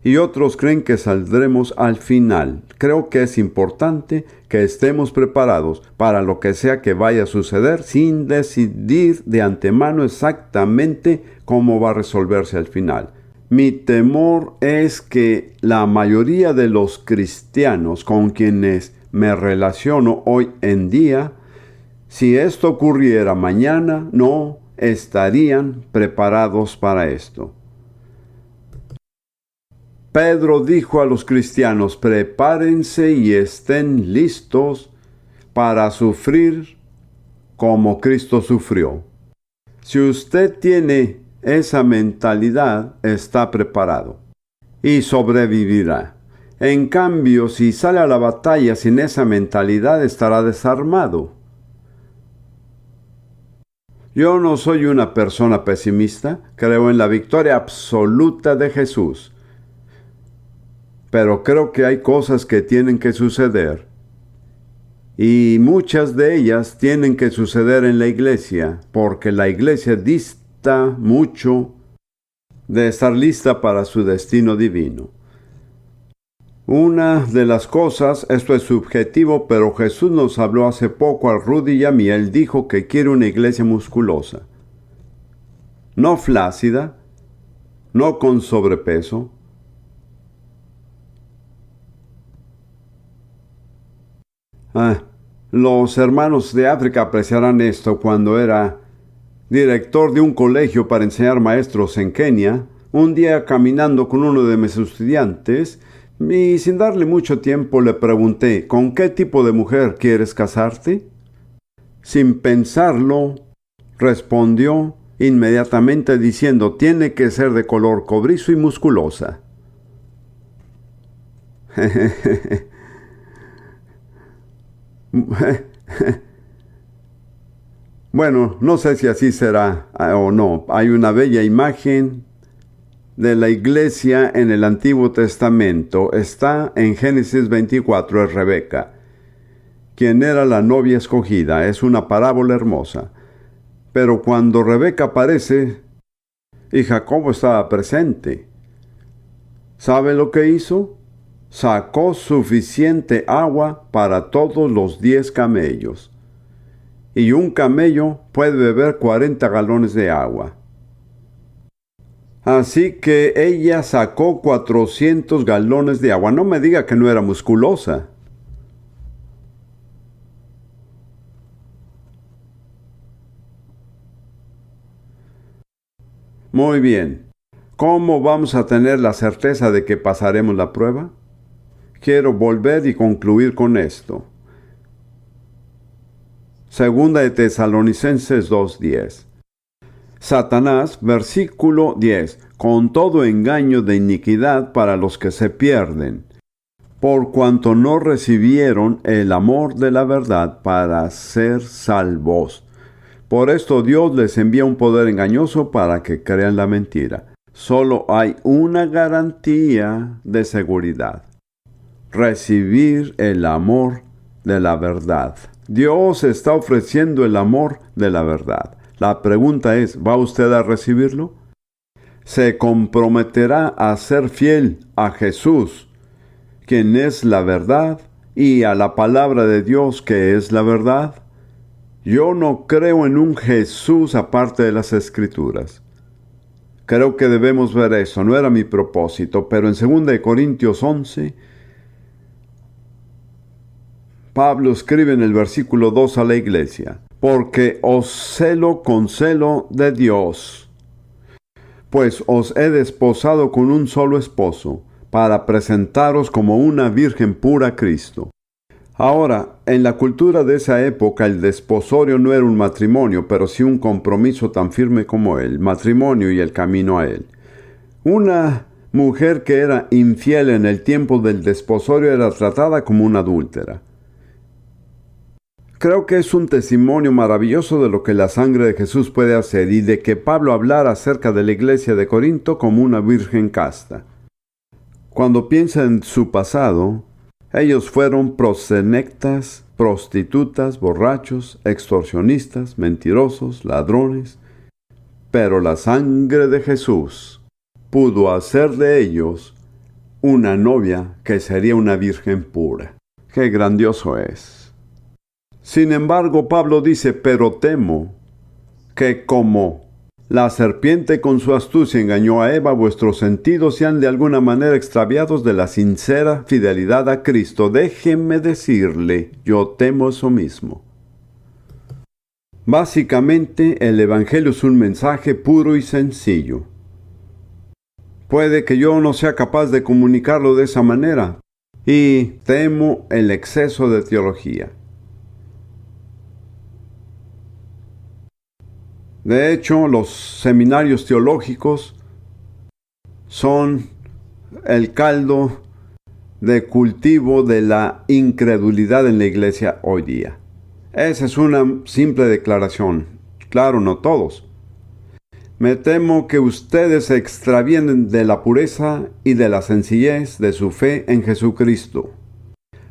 y otros creen que saldremos al final. Creo que es importante que estemos preparados para lo que sea que vaya a suceder sin decidir de antemano exactamente cómo va a resolverse al final. Mi temor es que la mayoría de los cristianos con quienes me relaciono hoy en día, si esto ocurriera mañana, no estarían preparados para esto. Pedro dijo a los cristianos: prepárense y estén listos para sufrir como Cristo sufrió. Si usted tiene esa mentalidad, está preparado y sobrevivirá. En cambio, si sale a la batalla sin esa mentalidad, estará desarmado. Yo no soy una persona pesimista, creo en la victoria absoluta de Jesús. Pero creo que hay cosas que tienen que suceder. Y muchas de ellas tienen que suceder en la iglesia, porque la iglesia dista mucho de estar lista para su destino divino. Una de las cosas, esto es subjetivo, pero Jesús nos habló hace poco a Rudy y a mí. Él dijo que quiere una iglesia musculosa. No flácida, no con sobrepeso. Los hermanos de África apreciarán esto. Cuando era director de un colegio para enseñar maestros en Kenia, un día caminando con uno de mis estudiantes, y sin darle mucho tiempo le pregunté: ¿con qué tipo de mujer quieres casarte? Sin pensarlo, respondió inmediatamente diciendo: tiene que ser de color cobrizo y musculosa. Bueno, no sé si así será o no. Hay una bella imagen de la iglesia en el Antiguo Testamento está en Génesis 24, es Rebeca, quien era la novia escogida. Es una parábola hermosa. Pero cuando Rebeca aparece y Jacobo estaba presente, ¿sabe lo que hizo? Sacó suficiente agua para todos los 10 camellos. Y un camello puede beber 40 galones de agua. Así que ella sacó 400 galones de agua. No me diga que no era musculosa. Muy bien. ¿Cómo vamos a tener la certeza de que pasaremos la prueba? Quiero volver y concluir con esto. Segunda de Tesalonicenses 2:10. Satanás, versículo 10, con todo engaño de iniquidad para los que se pierden, por cuanto no recibieron el amor de la verdad para ser salvos. Por esto Dios les envía un poder engañoso para que crean la mentira. Solo hay una garantía de seguridad: recibir el amor de la verdad. Dios está ofreciendo el amor de la verdad. La pregunta es, ¿va usted a recibirlo? ¿Se comprometerá a ser fiel a Jesús, quien es la verdad, y a la palabra de Dios, que es la verdad? Yo no creo en un Jesús aparte de las Escrituras. Creo que debemos ver eso. No era mi propósito, pero en 2 Corintios 11, Pablo escribe en el versículo 2 a la iglesia: porque os celo con celo de Dios, pues os he desposado con un solo esposo, para presentaros como una virgen pura a Cristo. Ahora, en la cultura de esa época, el desposorio no era un matrimonio, pero sí un compromiso tan firme como el matrimonio y el camino a él. Una mujer que era infiel en el tiempo del desposorio era tratada como una adúltera. Creo que es un testimonio maravilloso de lo que la sangre de Jesús puede hacer y de que Pablo hablara acerca de la iglesia de Corinto como una virgen casta. Cuando piensa en su pasado, ellos fueron prosenectas, prostitutas, borrachos, extorsionistas, mentirosos, ladrones. Pero la sangre de Jesús pudo hacer de ellos una novia que sería una virgen pura. ¡Qué grandioso es! Sin embargo, Pablo dice: pero temo que como la serpiente con su astucia engañó a Eva, vuestros sentidos sean de alguna manera extraviados de la sincera fidelidad a Cristo. Déjenme decirle, yo temo eso mismo. Básicamente, el Evangelio es un mensaje puro y sencillo. Puede que yo no sea capaz de comunicarlo de esa manera, y temo el exceso de teología. De hecho, los seminarios teológicos son el caldo de cultivo de la incredulidad en la iglesia hoy día. Esa es una simple declaración. Claro, no todos. Me temo que ustedes se extravíen de la pureza y de la sencillez de su fe en Jesucristo.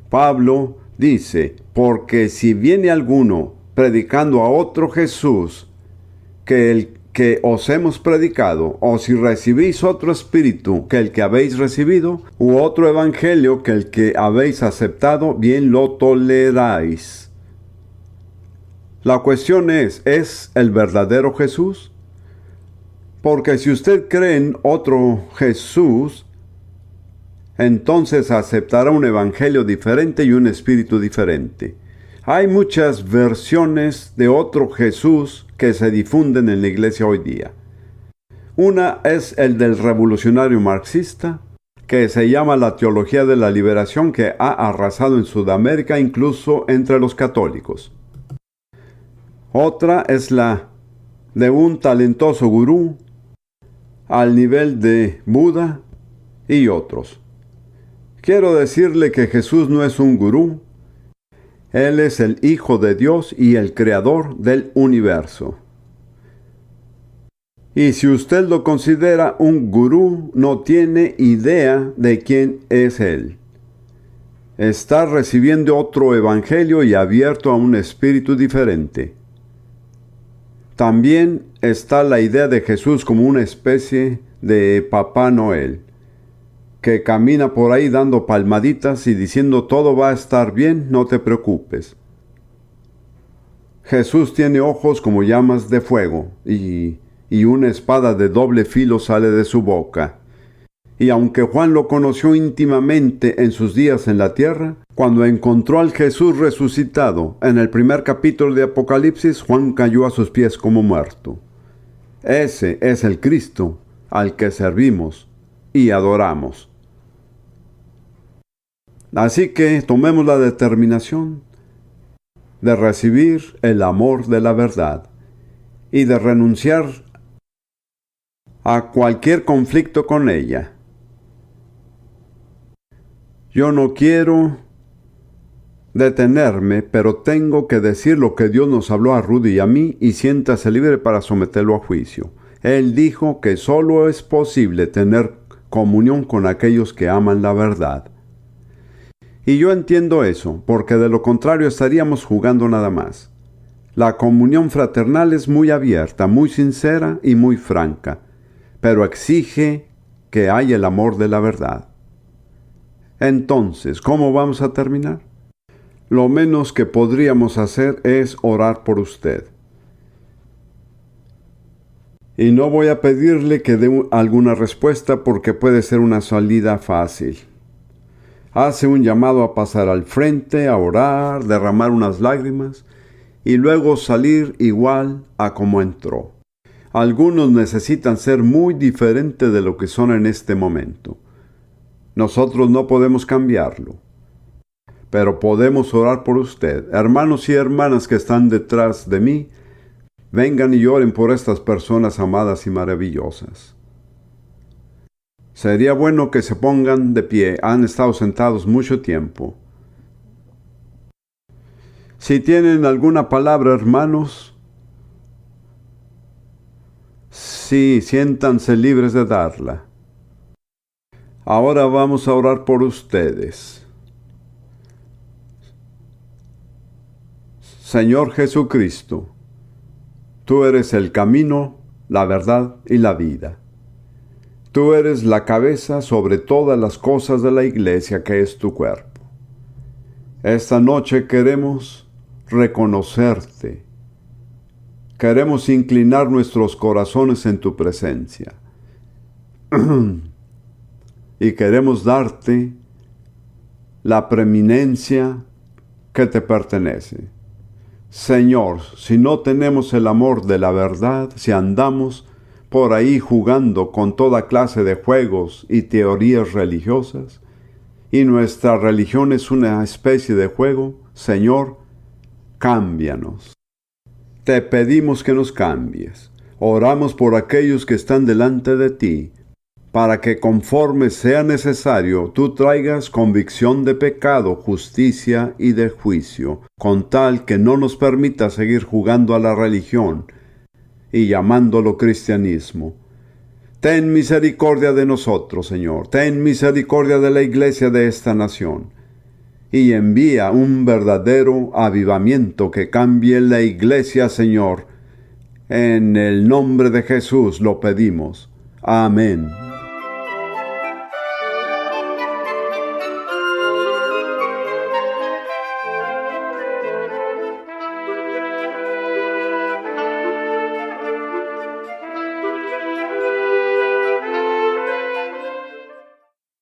Pablo dice: porque si viene alguno predicando a otro Jesús que el que os hemos predicado, o si recibís otro espíritu que el que habéis recibido, u otro evangelio que el que habéis aceptado, bien lo toleráis. La cuestión ¿es el verdadero Jesús? Porque si usted cree en otro Jesús, entonces aceptará un evangelio diferente y un espíritu diferente. Hay muchas versiones de otro Jesús que se difunden en la iglesia hoy día. Una es el del revolucionario marxista, que se llama la teología de la liberación, que ha arrasado en Sudamérica, incluso entre los católicos. Otra es la de un talentoso gurú, al nivel de Buda y otros. Quiero decirle que Jesús no es un gurú. Él es el Hijo de Dios y el Creador del universo. Y si usted lo considera un gurú, no tiene idea de quién es él. Está recibiendo otro evangelio y abierto a un espíritu diferente. También está la idea de Jesús como una especie de Papá Noel, que camina por ahí dando palmaditas y diciendo todo va a estar bien, no te preocupes. Jesús tiene ojos como llamas de fuego y una espada de doble filo sale de su boca. Y aunque Juan lo conoció íntimamente en sus días en la tierra, cuando encontró al Jesús resucitado en el primer capítulo de Apocalipsis, Juan cayó a sus pies como muerto. Ese es el Cristo al que servimos y adoramos. Así que tomemos la determinación de recibir el amor de la verdad y de renunciar a cualquier conflicto con ella. Yo no quiero detenerme, pero tengo que decir lo que Dios nos habló a Rudy y a mí, y siéntase libre para someterlo a juicio. Él dijo que solo es posible tener comunión con aquellos que aman la verdad. Y yo entiendo eso, porque de lo contrario estaríamos jugando nada más. La comunión fraternal es muy abierta, muy sincera y muy franca, pero exige que haya el amor de la verdad. Entonces, ¿cómo vamos a terminar? Lo menos que podríamos hacer es orar por usted. Y no voy a pedirle que dé alguna respuesta porque puede ser una salida fácil. Hace un llamado a pasar al frente, a orar, derramar unas lágrimas y luego salir igual a como entró. Algunos necesitan ser muy diferentes de lo que son en este momento. Nosotros no podemos cambiarlo, pero podemos orar por usted. Hermanos y hermanas que están detrás de mí, vengan y oren por estas personas amadas y maravillosas. Sería bueno que se pongan de pie. Han estado sentados mucho tiempo. Si tienen alguna palabra, hermanos, sí, siéntanse libres de darla. Ahora vamos a orar por ustedes. Señor Jesucristo, tú eres el camino, la verdad y la vida. Tú eres la cabeza sobre todas las cosas de la iglesia que es tu cuerpo. Esta noche queremos reconocerte. Queremos inclinar nuestros corazones en tu presencia. Y queremos darte la preeminencia que te pertenece. Señor, si no tenemos el amor de la verdad, si andamos por ahí jugando con toda clase de juegos y teorías religiosas, y nuestra religión es una especie de juego, Señor, cámbianos. Te pedimos que nos cambies. Oramos por aquellos que están delante de ti, para que conforme sea necesario, tú traigas convicción de pecado, justicia y de juicio, con tal que no nos permita seguir jugando a la religión y llamándolo cristianismo. Ten misericordia de nosotros, Señor. Ten misericordia de la iglesia de esta nación. Y envía un verdadero avivamiento que cambie la iglesia, Señor. En el nombre de Jesús lo pedimos. Amén